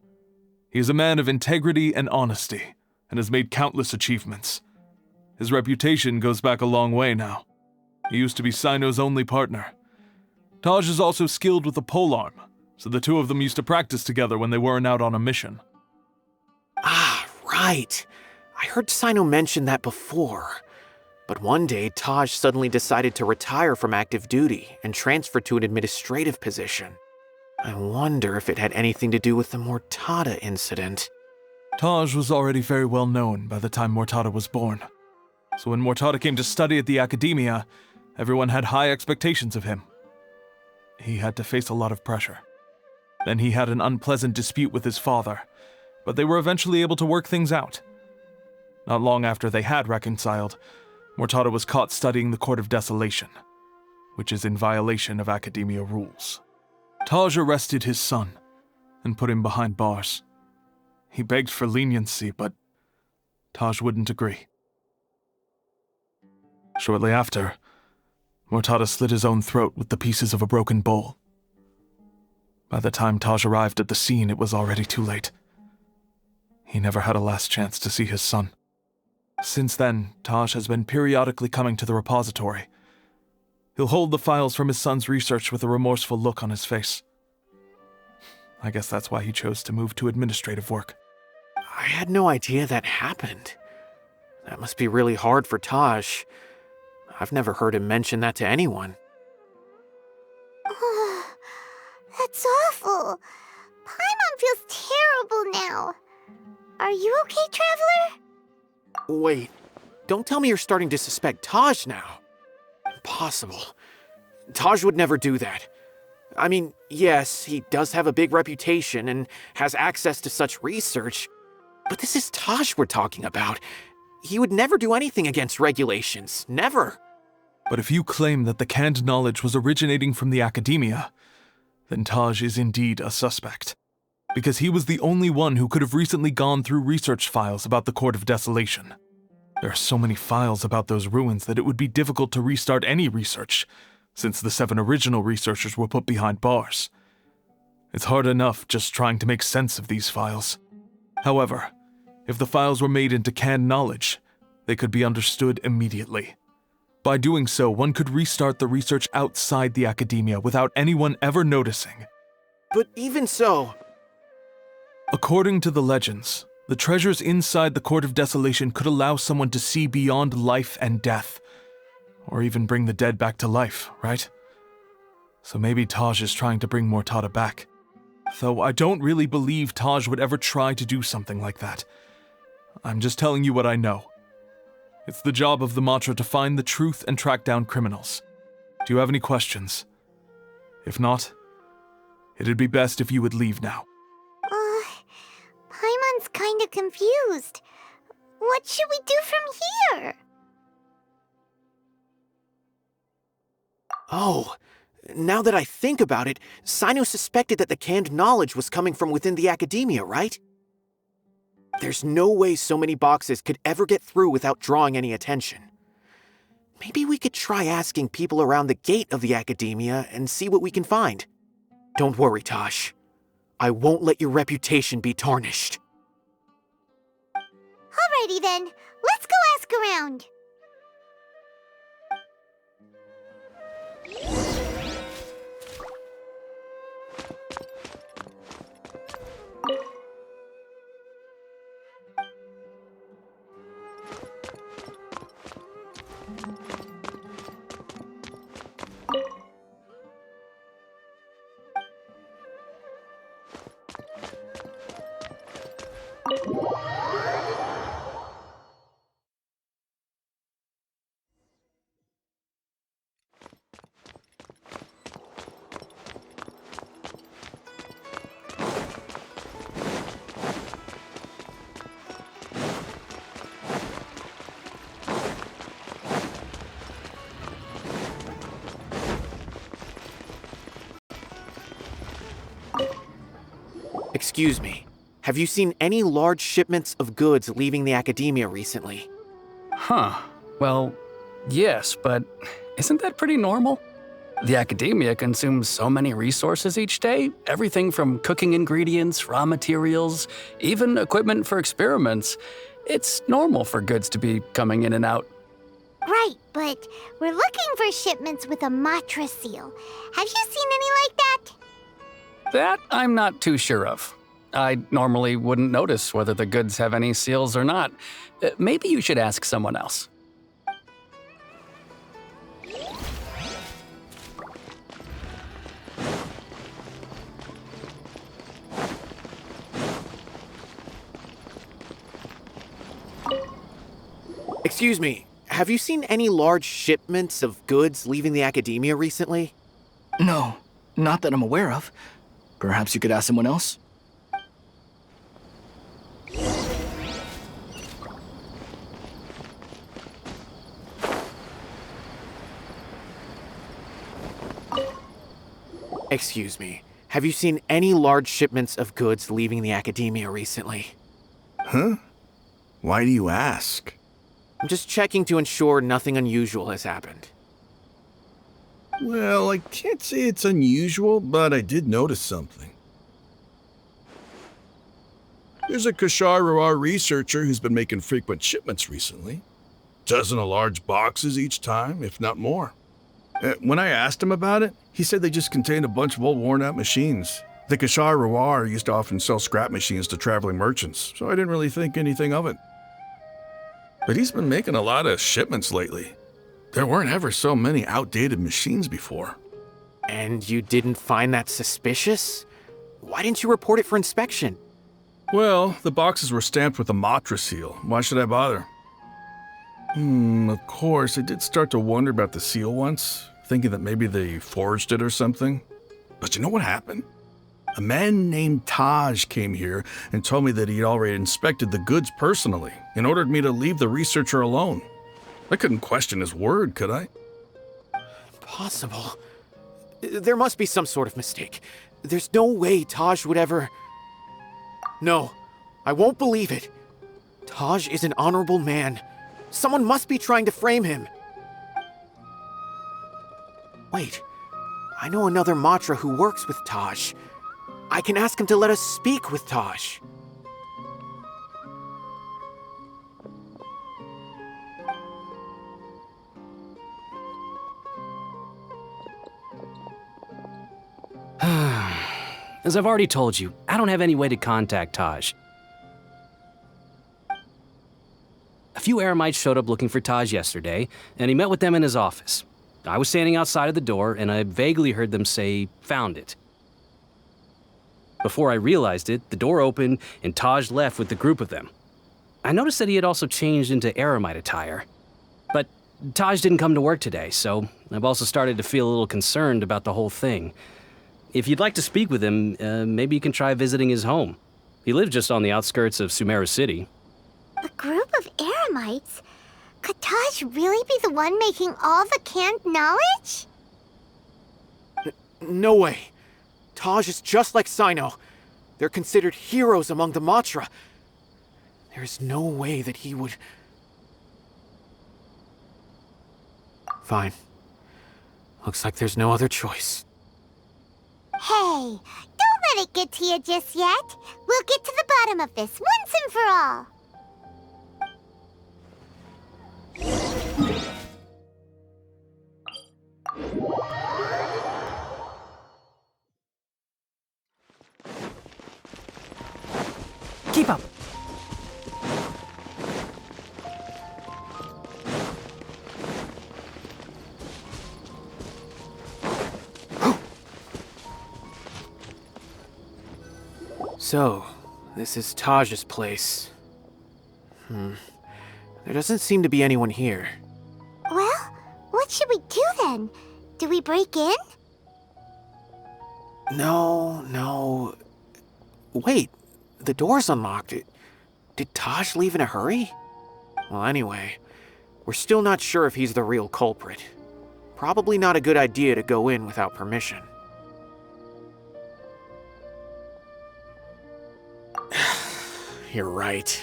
He is a man of integrity and honesty, and has made countless achievements. His reputation goes back a long way now. He used to be Sino's only partner. Taj is also skilled with the polearm, so the two of them used to practice together when they weren't out on a mission. Ah, right. I heard Sino mention that before. But one day, Taj suddenly decided to retire from active duty and transfer to an administrative position. I wonder if it had anything to do with the Mortada incident. Taj was already very well known by the time Mortada was born. So when Mortada came to study at the Academia, everyone had high expectations of him. He had to face a lot of pressure. Then he had an unpleasant dispute with his father, but they were eventually able to work things out. Not long after they had reconciled, Mortada was caught studying the Court of Desolation, which is in violation of Academia rules. Taj arrested his son and put him behind bars. He begged for leniency, but Taj wouldn't agree. Shortly after, Mortada slit his own throat with the pieces of a broken bowl. By the time Taj arrived at the scene, it was already too late. He never had a last chance to see his son. Since then, Taj has been periodically coming to the repository. He'll hold the files from his son's research with a remorseful look on his face. I guess that's why he chose to move to administrative work. I had no idea that happened. That must be really hard for Taj. I've never heard him mention that to anyone. That's awful. Paimon feels terrible now. Are you okay, Traveler? Wait, don't tell me you're starting to suspect Taj now. Impossible. Taj would never do that. I mean, yes, he does have a big reputation and has access to such research, but this is Taj we're talking about. He would never do anything against regulations. Never. But if you claim that the canned knowledge was originating from the Academia, then Taj is indeed a suspect. Because he was the only one who could have recently gone through research files about the Court of Desolation. There are so many files about those ruins that it would be difficult to restart any research, since the 7 original researchers were put behind bars. It's hard enough just trying to make sense of these files. However, if the files were made into canned knowledge, they could be understood immediately. By doing so, one could restart the research outside the Academia without anyone ever noticing. But even so... According to the legends, the treasures inside the Court of Desolation could allow someone to see beyond life and death, or even bring the dead back to life, right? So maybe Taj is trying to bring Mortada back. Though I don't really believe Taj would ever try to do something like that. I'm just telling you what I know. It's the job of the Matra to find the truth and track down criminals. Do you have any questions? If not, it'd be best if you would leave now. Paimon's kinda confused. What should we do from here? Oh, now that I think about it, Sino suspected that the canned knowledge was coming from within the Academia, right? There's no way so many boxes could ever get through without drawing any attention. Maybe we could try asking people around the gate of the Academia and see what we can find. Don't worry, Taj. I won't let your reputation be tarnished. Alrighty then, let's go ask around. Excuse me. Have you seen any large shipments of goods leaving the academia recently? Huh. Well, yes, but isn't that pretty normal? The academia consumes so many resources each day, everything from cooking ingredients, raw materials, even equipment for experiments. It's normal for goods to be coming in and out. Right, but we're looking for shipments with a Matra seal. Have you seen any like that? That I'm not too sure of. I normally wouldn't notice whether the goods have any seals or not. Maybe you should ask someone else. Excuse me. Have you seen any large shipments of goods leaving the academia recently? No, not that I'm aware of. Perhaps you could ask someone else? Excuse me. Have you seen any large shipments of goods leaving the academia recently? Huh? Why do you ask? I'm just checking to ensure nothing unusual has happened. Well, I can't say it's unusual, but I did notice something. There's a Kashar Rawar researcher who's been making frequent shipments recently. Dozen of large boxes each time, if not more. When I asked him about it, he said they just contained a bunch of old worn-out machines. The Kashar Rawar used to often sell scrap machines to traveling merchants, so I didn't really think anything of it. But he's been making a lot of shipments lately. There weren't ever so many outdated machines before. And you didn't find that suspicious? Why didn't you report it for inspection? Well, the boxes were stamped with a Matra seal. Why should I bother? Of course, I did start to wonder about the seal once, thinking that maybe they forged it or something. But you know what happened? A man named Taj came here and told me that he'd already inspected the goods personally and ordered me to leave the researcher alone. I couldn't question his word, could I? Impossible. There must be some sort of mistake. There's no way Taj would ever... No, I won't believe it. Taj is an honorable man. Someone must be trying to frame him. Wait, I know another Matra who works with Taj. I can ask him to let us speak with Taj. As I've already told you, I don't have any way to contact Taj. A few Eremites showed up looking for Taj yesterday, and he met with them in his office. I was standing outside of the door, and I vaguely heard them say, "Found it." Before I realized it, the door opened, and Taj left with the group of them. I noticed that he had also changed into Eremite attire. But Taj didn't come to work today, so I've also started to feel a little concerned about the whole thing. If you'd like to speak with him, maybe you can try visiting his home. He lives just on the outskirts of Sumeru City. A group of Eremites? Could Taj really be the one making all the canned knowledge? No way. Taj is just like Sino. They're considered heroes among the Matra. There's no way that he would... Fine. Looks like there's no other choice. Hey, don't let it get to you just yet. We'll get to the bottom of this once and for all. Keep up. So, this is Taj's place. There doesn't seem to be anyone here. Well, what should we do then? Do we break in? No. Wait, the door's unlocked. Did Taj leave in a hurry? Well, anyway, we're still not sure if he's the real culprit. Probably not a good idea to go in without permission. You're right.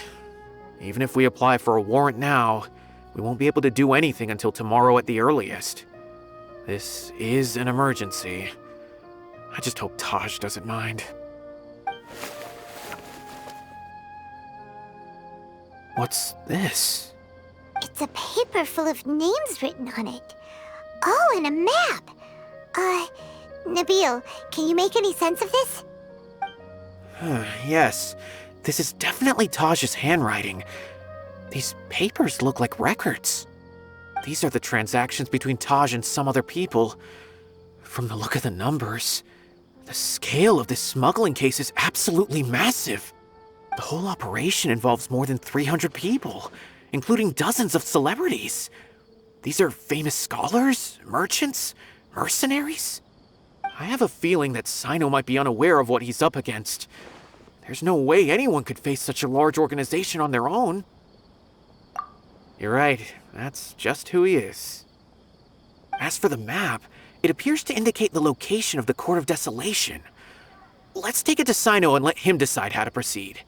Even if we apply for a warrant now, we won't be able to do anything until tomorrow at the earliest. This is an emergency. I just hope Taj doesn't mind. What's this? It's a paper full of names written on it. Oh, and a map. Nabil, can you make any sense of this? Yes, this is definitely Taj's handwriting. These papers look like records. These are the transactions between Taj and some other people. From the look of the numbers, the scale of this smuggling case is absolutely massive. The whole operation involves more than 300 people, including dozens of celebrities. These are famous scholars, merchants, mercenaries. I have a feeling that Sino might be unaware of what he's up against. There's no way anyone could face such a large organization on their own. You're right, that's just who he is. As for the map, it appears to indicate the location of the Court of Desolation. Let's take it to Sino and let him decide how to proceed.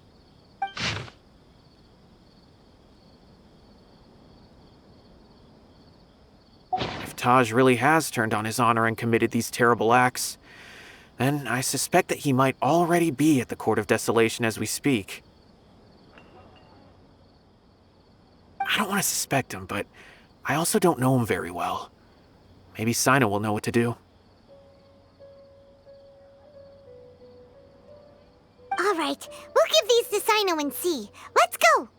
If Taj really has turned on his honor and committed these terrible acts, then I suspect that he might already be at the Court of Desolation as we speak. I don't want to suspect him, but I also don't know him very well. Maybe Sino will know what to do. All right, we'll give these to Sino and see. Let's go!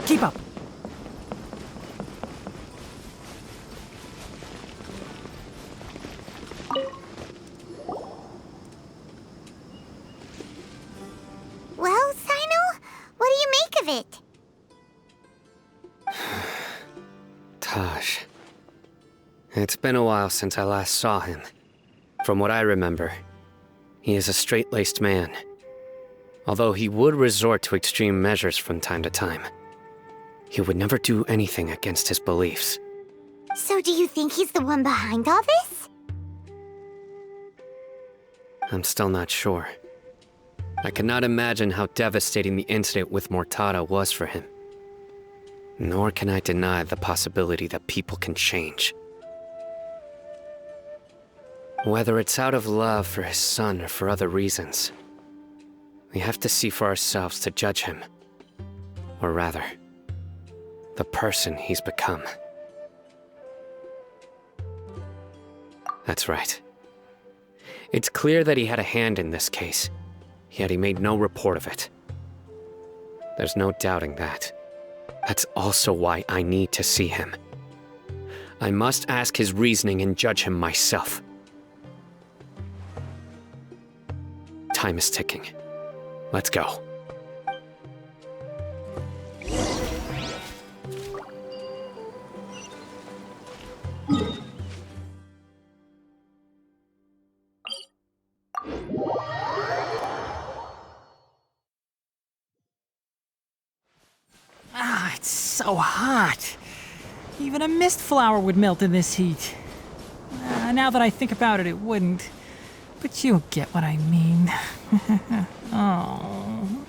Keep up. Well, Sino, what do you make of it? Taj. It's been a while since I last saw him. From what I remember, he is a straight-laced man. Although he would resort to extreme measures from time to time. He would never do anything against his beliefs. So do you think he's the one behind all this? I'm still not sure. I cannot imagine how devastating the incident with Mortada was for him. Nor can I deny the possibility that people can change. Whether it's out of love for his son or for other reasons, we have to see for ourselves to judge him. Or rather, the person he's become. That's right. It's clear that he had a hand in this case, yet he made no report of it. There's no doubting that. That's also why I need to see him. I must ask his reasoning and judge him myself. Time is ticking. Let's go. Ah, it's so hot. Even a mist flower would melt in this heat. Now that I think about it, it wouldn't. But you'll get what I mean. Oh.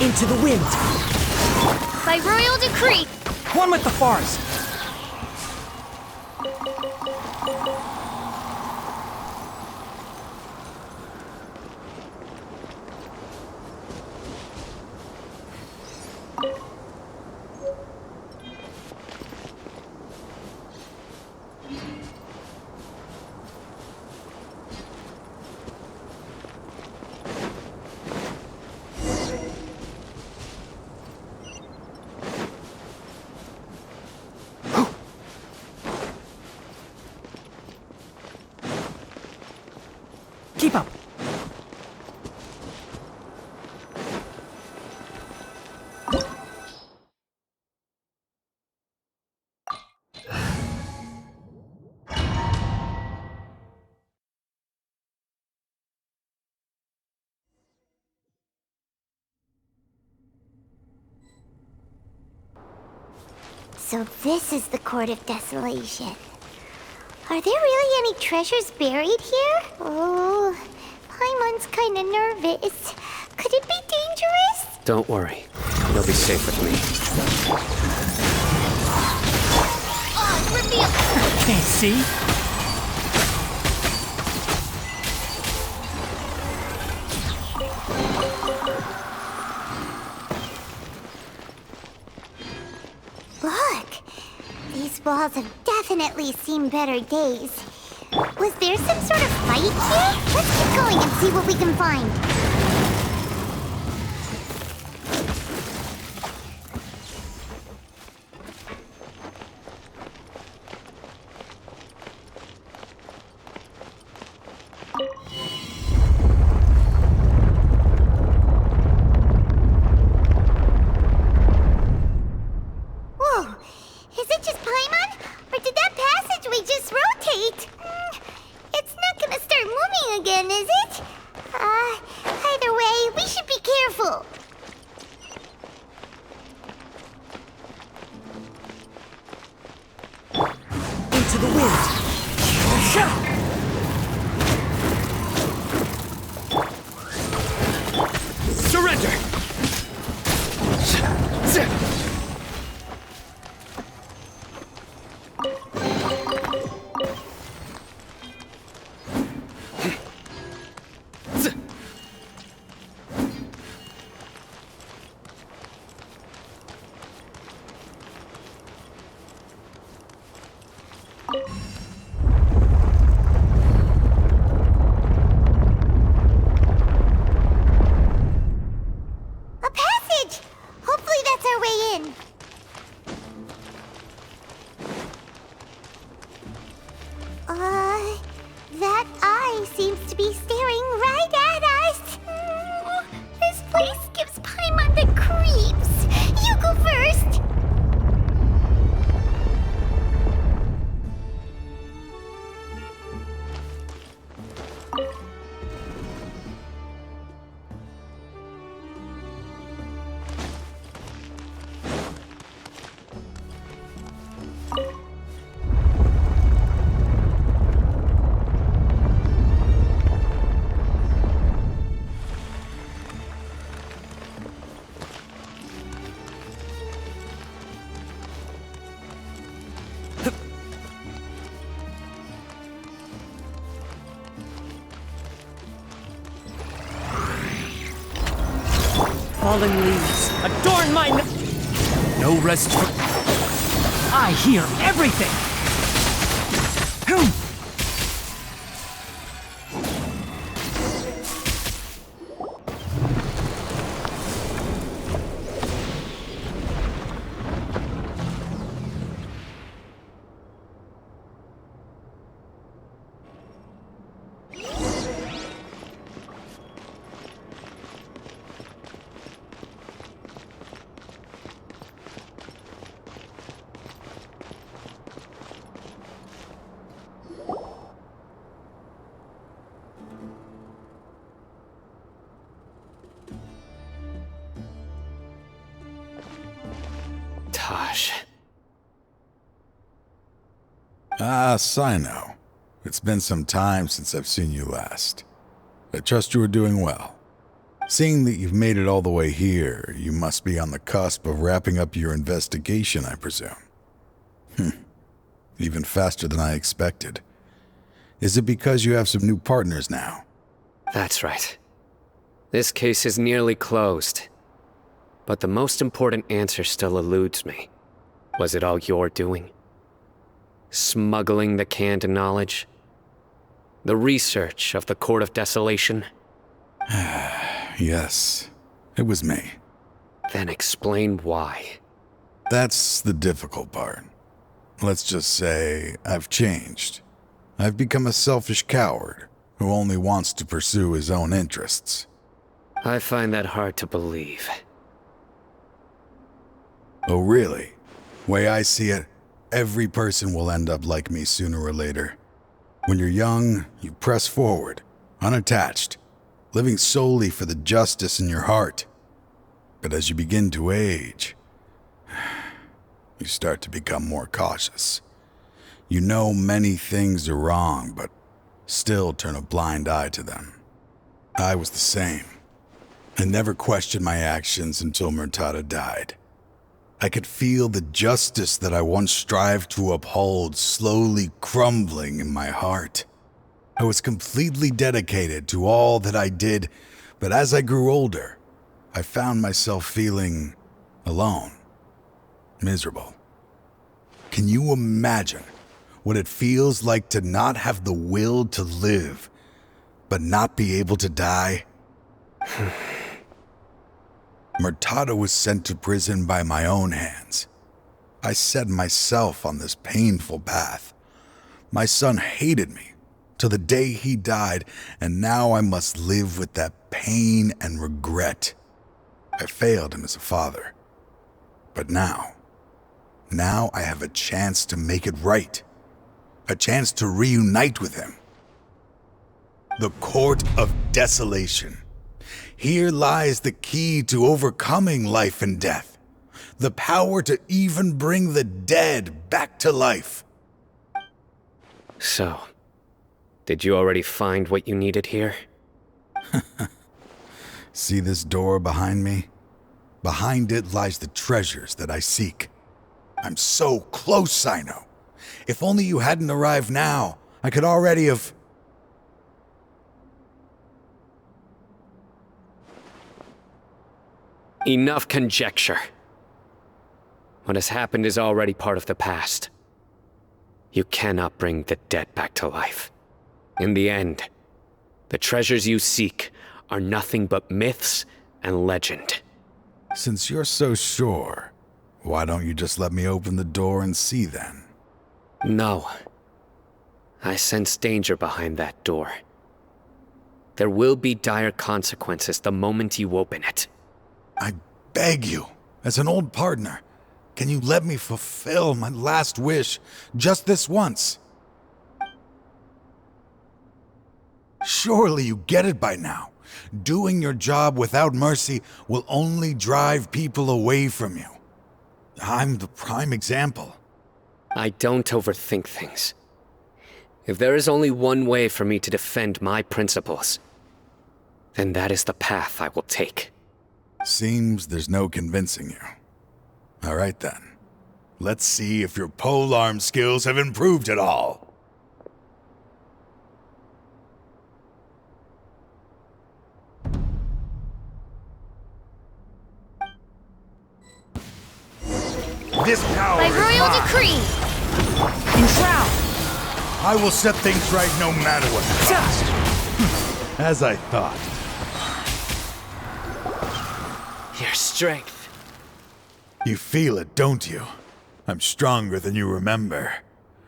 Into the wind. By royal decree. One with the forest. Keep up. So this is the Court of Desolation. Are there really any treasures buried here? Oh, Paimon's kinda nervous. Could it be dangerous? Don't worry. You'll be safe with me. Oh, reveal! Can't see. Look! These walls have definitely seen better days. Was there some sort of fight here? Let's keep going and see what we can find. Whoa! Is it just Paimon? Or did that passageway just rotate? It's not gonna start moving again, is it? Either way, we should be careful. Into the wind. Surrender! A passage! Hopefully that's our way in. That eye seems to be staring right at us. This place gives Paimon the creeps. You go first. Fallen leaves. Adorn my... No rest for... I hear everything. Taj. Ah, Sino. It's been some time since I've seen you last. I trust you are doing well. Seeing that you've made it all the way here, you must be on the cusp of wrapping up your investigation, I presume. Even faster than I expected. Is it because you have some new partners now? That's right. This case is nearly closed. But the most important answer still eludes me. Was it all your doing? Smuggling the canned knowledge? The research of the Court of Desolation? Yes, it was me. Then explain why. That's the difficult part. Let's just say I've changed. I've become a selfish coward who only wants to pursue his own interests. I find that hard to believe. Oh, really? Way I see it, every person will end up like me sooner or later. When you're young, you press forward, unattached, living solely for the justice in your heart. But as you begin to age, you start to become more cautious. You know many things are wrong, but still turn a blind eye to them. I was the same. I never questioned my actions until Murtada died. I could feel the justice that I once strived to uphold slowly crumbling in my heart. I was completely dedicated to all that I did, but as I grew older, I found myself feeling alone, miserable. Can you imagine what it feels like to not have the will to live, but not be able to die? Murtada was sent to prison by my own hands. I set myself on this painful path. My son hated me till the day he died, and now I must live with that pain and regret. I failed him as a father. But now I have a chance to make it right. A chance to reunite with him. The Court of Desolation. Here lies the key to overcoming life and death. The power to even bring the dead back to life. So, did you already find what you needed here? See this door behind me? Behind it lies the treasures that I seek. I'm so close, Cyno. If only you hadn't arrived now, I could already have... Enough conjecture. What has happened is already part of the past. You cannot bring the dead back to life. In the end, the treasures you seek are nothing but myths and legend. Since you're so sure, why don't you just let me open the door and see then? No. I sense danger behind that door. There will be dire consequences the moment you open it. I beg you, as an old partner, can you let me fulfill my last wish just this once? Surely you get it by now. Doing your job without mercy will only drive people away from you. I'm the prime example. I don't overthink things. If there is only one way for me to defend my principles, then that is the path I will take. Seems there's no convincing you. All right then. Let's see if your polearm skills have improved at all. This power By is royal mine. decree! Enshroud! I will set things right no matter what the cost. As I thought. Your strength. You feel it, don't you? I'm stronger than you remember.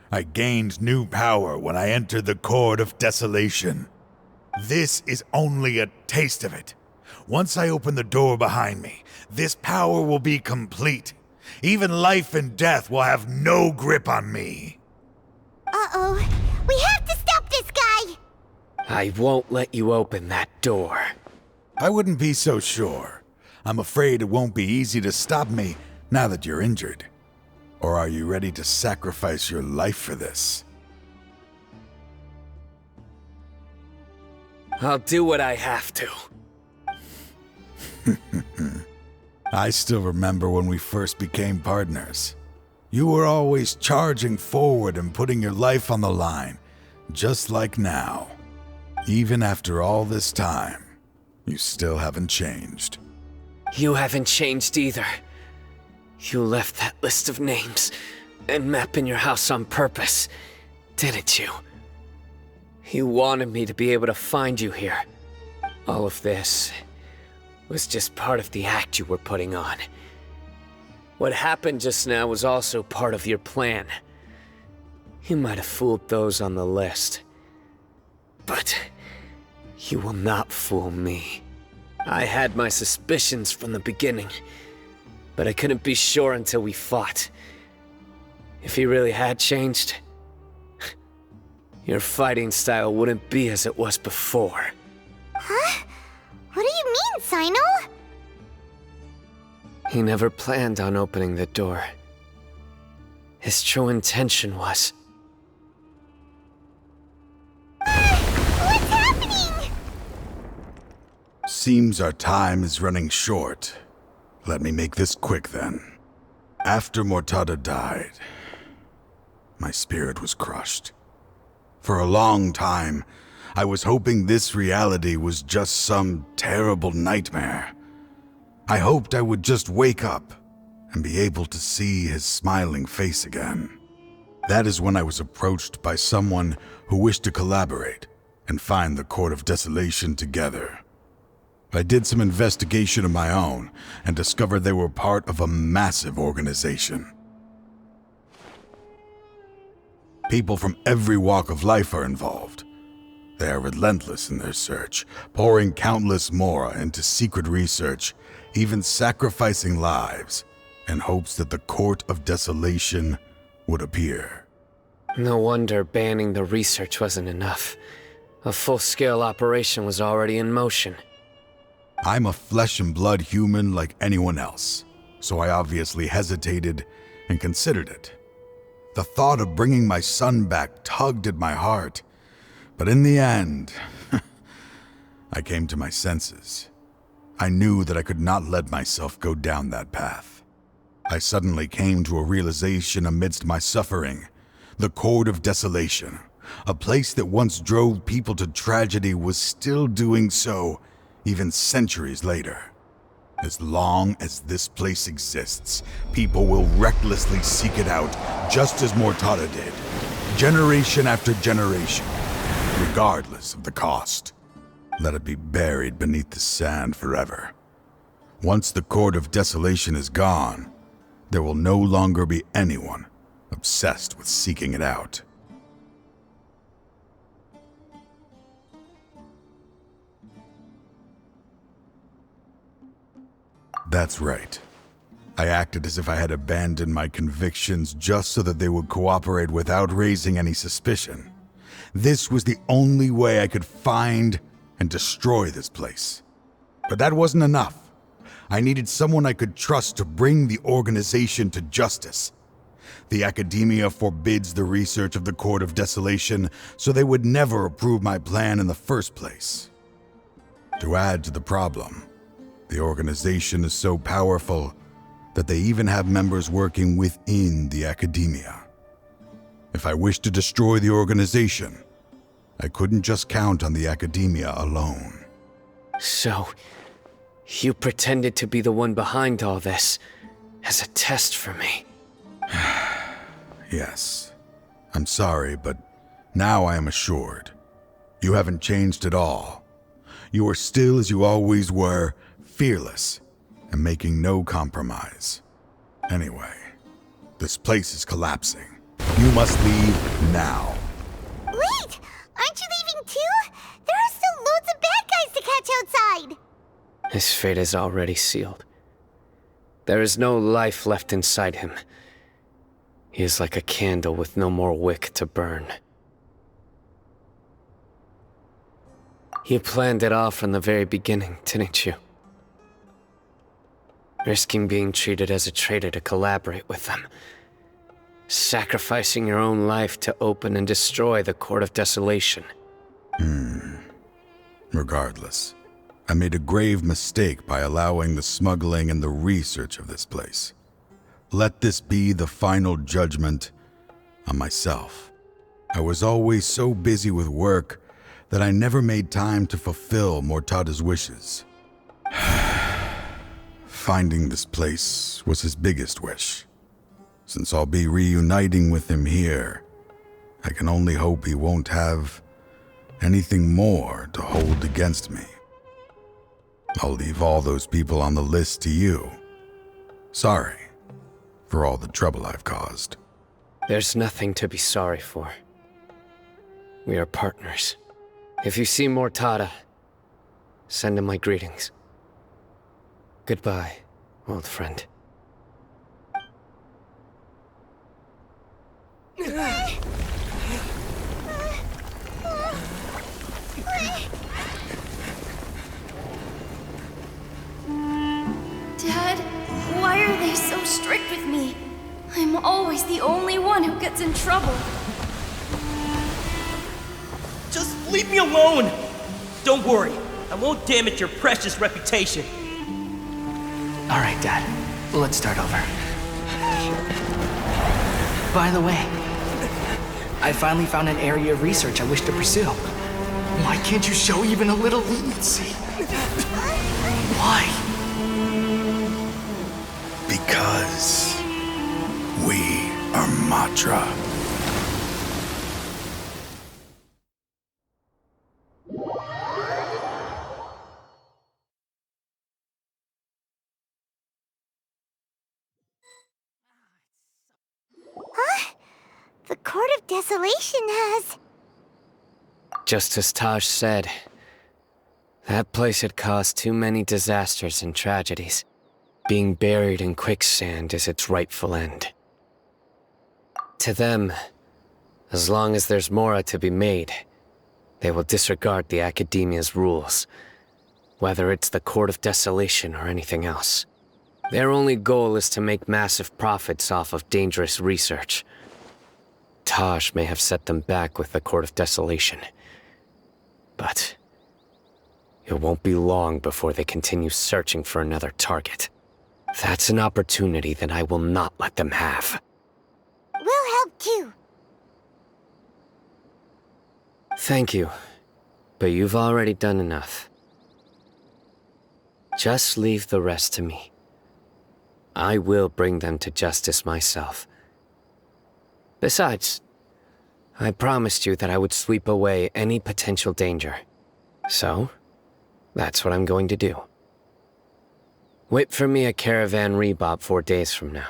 I gained new power when I entered the Court of Desolation. This is only a taste of it. Once I open the door behind me, this power will be complete. Even life and death will have no grip on me. Uh-oh. We have to stop this guy! I won't let you open that door. I wouldn't be so sure. I'm afraid it won't be easy to stop me now that you're injured. Or are you ready to sacrifice your life for this? I'll do what I have to. I still remember when we first became partners. You were always charging forward and putting your life on the line, just like now. Even after all this time, you still haven't changed. You haven't changed either. You left that list of names and map in your house on purpose, didn't you? You wanted me to be able to find you here. All of this was just part of the act you were putting on. What happened just now was also part of your plan. You might have fooled those on the list, but you will not fool me. I had my suspicions from the beginning, but I couldn't be sure until we fought. If he really had changed, your fighting style wouldn't be as it was before. Huh? What do you mean, Sino? He never planned on opening the door. His true intention was... What's happening? Seems our time is running short. Let me make this quick then. After Mortada died, my spirit was crushed. For a long time, I was hoping this reality was just some terrible nightmare. I hoped I would just wake up and be able to see his smiling face again. That is when I was approached by someone who wished to collaborate and find the Court of Desolation together. I did some investigation of my own and discovered they were part of a massive organization. People from every walk of life are involved. They are relentless in their search, pouring countless mora into secret research, even sacrificing lives in hopes that the Court of Desolation would appear. No wonder banning the research wasn't enough. A full-scale operation was already in motion. I'm a flesh and blood human like anyone else, so I obviously hesitated and considered it. The thought of bringing my son back tugged at my heart, but in the end, I came to my senses. I knew that I could not let myself go down that path. I suddenly came to a realization amidst my suffering. The Court of Desolation, a place that once drove people to tragedy, was still doing so, even centuries later. As long as this place exists, people will recklessly seek it out, just as Mortada did, generation after generation, regardless of the cost. Let it be buried beneath the sand forever. Once the Court of Desolation is gone, there will no longer be anyone obsessed with seeking it out. That's right. I acted as if I had abandoned my convictions just so that they would cooperate without raising any suspicion. This was the only way I could find and destroy this place. But that wasn't enough. I needed someone I could trust to bring the organization to justice. The Academia forbids the research of the Court of Desolation, so they would never approve my plan in the first place. To add to the problem, the organization is so powerful that they even have members working within the Academia. If I wished to destroy the organization, I couldn't just count on the Academia alone. So, you pretended to be the one behind all this, as a test for me. Yes. I'm sorry, but now I am assured. You haven't changed at all. You are still as you always were, fearless, and making no compromise. Anyway, this place is collapsing. You must leave now. Wait! Aren't you leaving too? There are still loads of bad guys to catch outside! His fate is already sealed. There is no life left inside him. He is like a candle with no more wick to burn. You planned it all from the very beginning, didn't you? Risking being treated as a traitor to collaborate with them. Sacrificing your own life to open and destroy the Court of Desolation. Regardless, I made a grave mistake by allowing the smuggling and the research of this place. Let this be the final judgment on myself. I was always so busy with work that I never made time to fulfill Mortada's wishes. Finding this place was his biggest wish. Since I'll be reuniting with him here, I can only hope he won't have anything more to hold against me. I'll leave all those people on the list to you. Sorry for all the trouble I've caused. There's nothing to be sorry for. We are partners. If you see Mortada, send him my greetings. Goodbye, old friend. Dad, why are they so strict with me? I'm always the only one who gets in trouble. Just leave me alone! Don't worry, I won't damage your precious reputation. All right, Dad. Let's start over. By the way, I finally found an area of research I wish to pursue. Why can't you show even a little leniency? Why? Because we are Matra. Huh? The Court of Desolation has... Just as Taj said, that place had caused too many disasters and tragedies. Being buried in quicksand is its rightful end. To them, as long as there's Mora to be made, they will disregard the Academia's rules, whether it's the Court of Desolation or anything else. Their only goal is to make massive profits off of dangerous research. Taj may have set them back with the Court of Desolation, but it won't be long before they continue searching for another target. That's an opportunity that I will not let them have. We'll help too. Thank you, but you've already done enough. Just leave the rest to me. I will bring them to justice myself. Besides, I promised you that I would sweep away any potential danger. So, that's what I'm going to do. Wait for me at Caravan Rebop 4 days from now.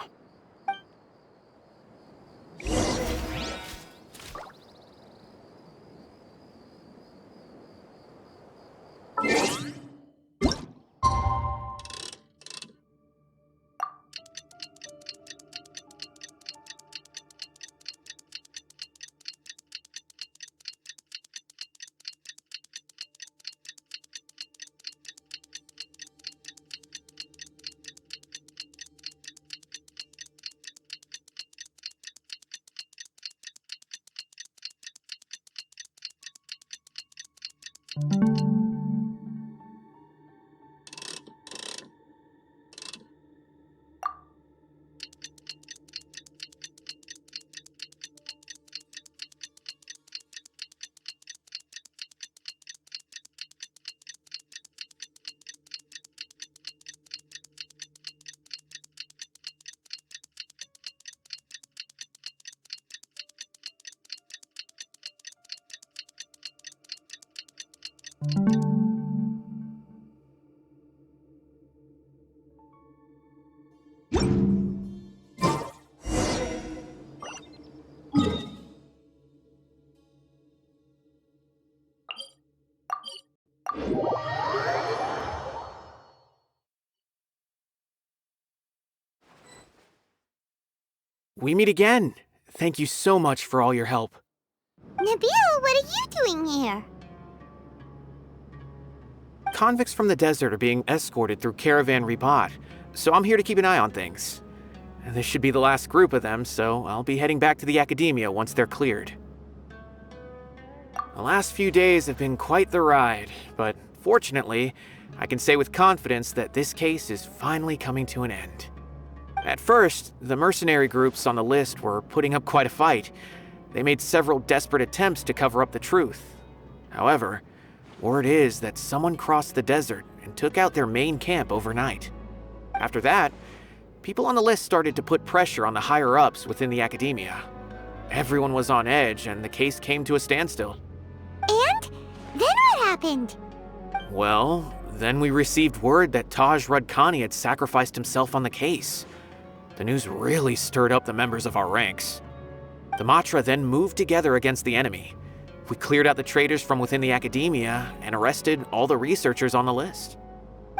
We meet again. Thank you so much for all your help. Nabil, what are you doing here? Convicts from the desert are being escorted through Caravan Rebop, so I'm here to keep an eye on things. This should be the last group of them, so I'll be heading back to the Academia once they're cleared. The last few days have been quite the ride, but fortunately, I can say with confidence that this case is finally coming to an end. At first, the mercenary groups on the list were putting up quite a fight. They made several desperate attempts to cover up the truth. However, word is that someone crossed the desert and took out their main camp overnight. After that, people on the list started to put pressure on the higher-ups within the academia. Everyone was on edge, and the case came to a standstill. And? Then what happened? Well, then we received word that Taj Radkani had sacrificed himself on the case. The news really stirred up the members of our ranks. The Matra then moved together against the enemy. We cleared out the traitors from within the academia and arrested all the researchers on the list.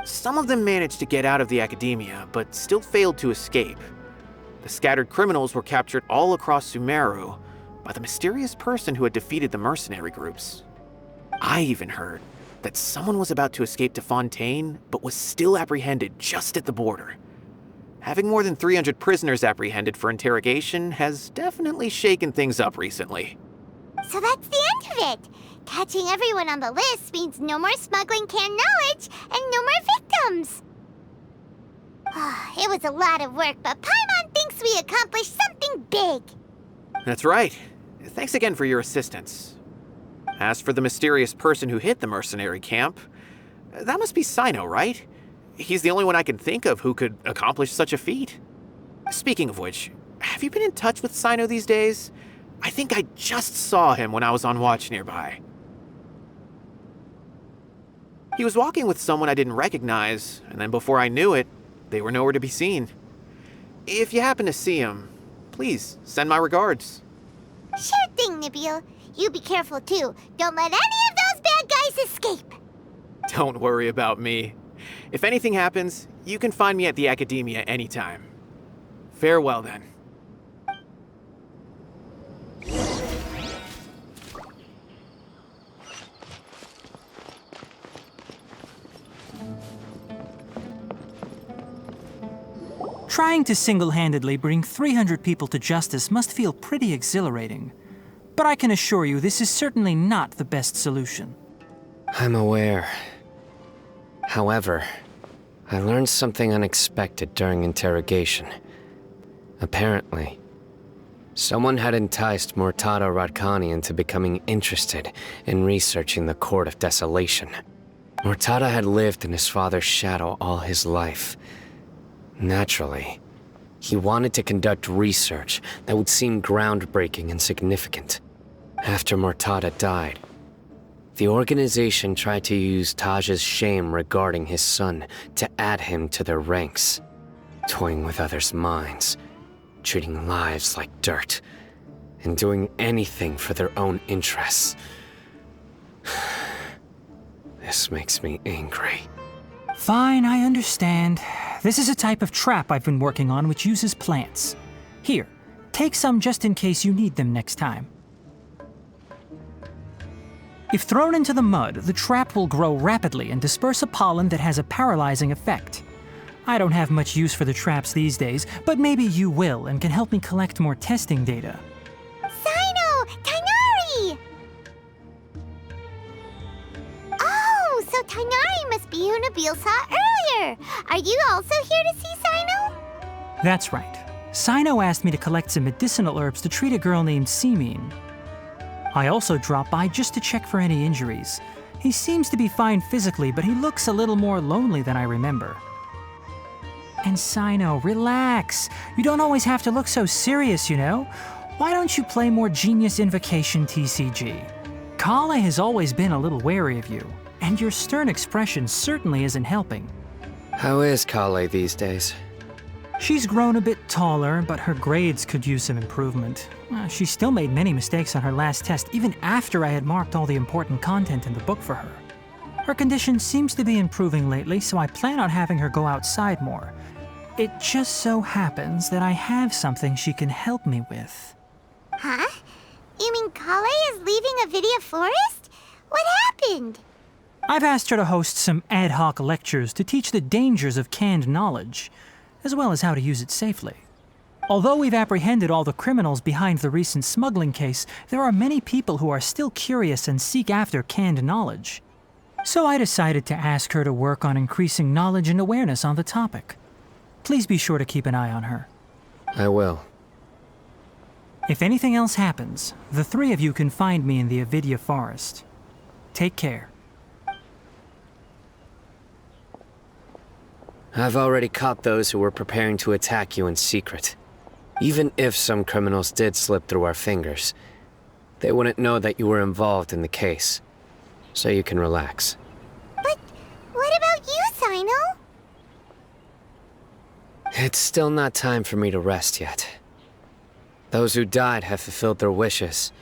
Some of them managed to get out of the academia, but still failed to escape. The scattered criminals were captured all across Sumeru by the mysterious person who had defeated the mercenary groups. I even heard that someone was about to escape to Fontaine, but was still apprehended just at the border. Having more than 300 prisoners apprehended for interrogation has definitely shaken things up recently. So that's the end of it. Catching everyone on the list means no more smuggling canned knowledge and no more victims. It was a lot of work, but Paimon thinks we accomplished something big. That's right. Thanks again for your assistance. As for the mysterious person who hit the mercenary camp, that must be Sino, right? He's the only one I can think of who could accomplish such a feat. Speaking of which, have you been in touch with Sino these days? I think I just saw him when I was on watch nearby. He was walking with someone I didn't recognize, and then before I knew it, they were nowhere to be seen. If you happen to see him, please send my regards. Sure thing, Nabil. You be careful too. Don't let any of those bad guys escape. Don't worry about me. If anything happens, you can find me at the Academia anytime. Farewell then. Trying to single-handedly bring 300 people to justice must feel pretty exhilarating. But I can assure you this is certainly not the best solution. I'm aware. However, I learned something unexpected during interrogation. Apparently, someone had enticed Murtada Radkani into becoming interested in researching the Court of Desolation. Murtada had lived in his father's shadow all his life. Naturally, he wanted to conduct research that would seem groundbreaking and significant. After Murtada died, the organization tried to use Taj's shame regarding his son to add him to their ranks, toying with others' minds, treating lives like dirt, and doing anything for their own interests. This makes me angry. Fine, I understand. This is a type of trap I've been working on which uses plants. Here, take some just in case you need them next time. If thrown into the mud, the trap will grow rapidly and disperse a pollen that has a paralyzing effect. I don't have much use for the traps these days, but maybe you will and can help me collect more testing data. Sino! Tainari! Oh, so Tainari must be who Nabil saw earlier. Are you also here to see Sino? That's right. Sino asked me to collect some medicinal herbs to treat a girl named Simin. I also dropped by just to check for any injuries. He seems to be fine physically, but he looks a little more lonely than I remember. And Sino, relax. You don't always have to look so serious, you know? Why don't you play more Genius Invocation TCG? Kale has always been a little wary of you, and your stern expression certainly isn't helping. How is Kale these days? She's grown a bit taller, but her grades could use some improvement. She still made many mistakes on her last test, even after I had marked all the important content in the book for her. Her condition seems to be improving lately, so I plan on having her go outside more. It just so happens that I have something she can help me with. Huh? You mean Kale is leaving Avidia Forest? What happened? I've asked her to host some ad hoc lectures to teach the dangers of canned knowledge, as well as how to use it safely. Although we've apprehended all the criminals behind the recent smuggling case, there are many people who are still curious and seek after canned knowledge. So I decided to ask her to work on increasing knowledge and awareness on the topic. Please be sure to keep an eye on her. I will. If anything else happens, the three of you can find me in the Avidya Forest. Take care. I've already caught those who were preparing to attack you in secret. Even if some criminals did slip through our fingers, they wouldn't know that you were involved in the case. So you can relax. But what about you, Sino? It's still not time for me to rest yet. Those who died have fulfilled their wishes,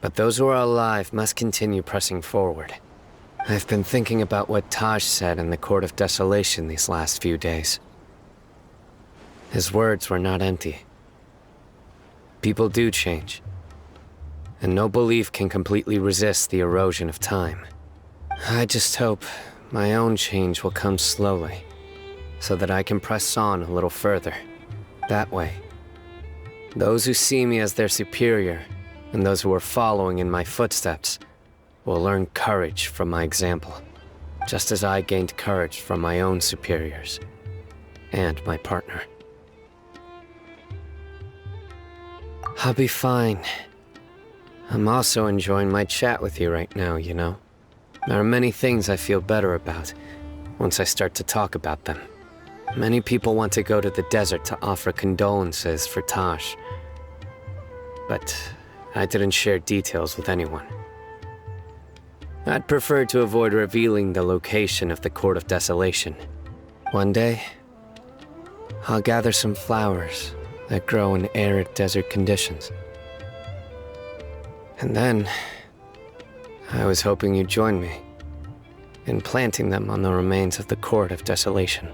but those who are alive must continue pressing forward. I've been thinking about what Taj said in the Court of Desolation these last few days. His words were not empty. People do change, and no belief can completely resist the erosion of time. I just hope my own change will come slowly, so that I can press on a little further. That way, those who see me as their superior, and those who are following in my footsteps, will learn courage from my example, just as I gained courage from my own superiors, and my partner. I'll be fine. I'm also enjoying my chat with you right now, you know. There are many things I feel better about once I start to talk about them. Many people want to go to the desert to offer condolences for Taj, but I didn't share details with anyone. I'd prefer to avoid revealing the location of the Court of Desolation. One day, I'll gather some flowers that grow in arid desert conditions. And then, I was hoping you'd join me in planting them on the remains of the Court of Desolation.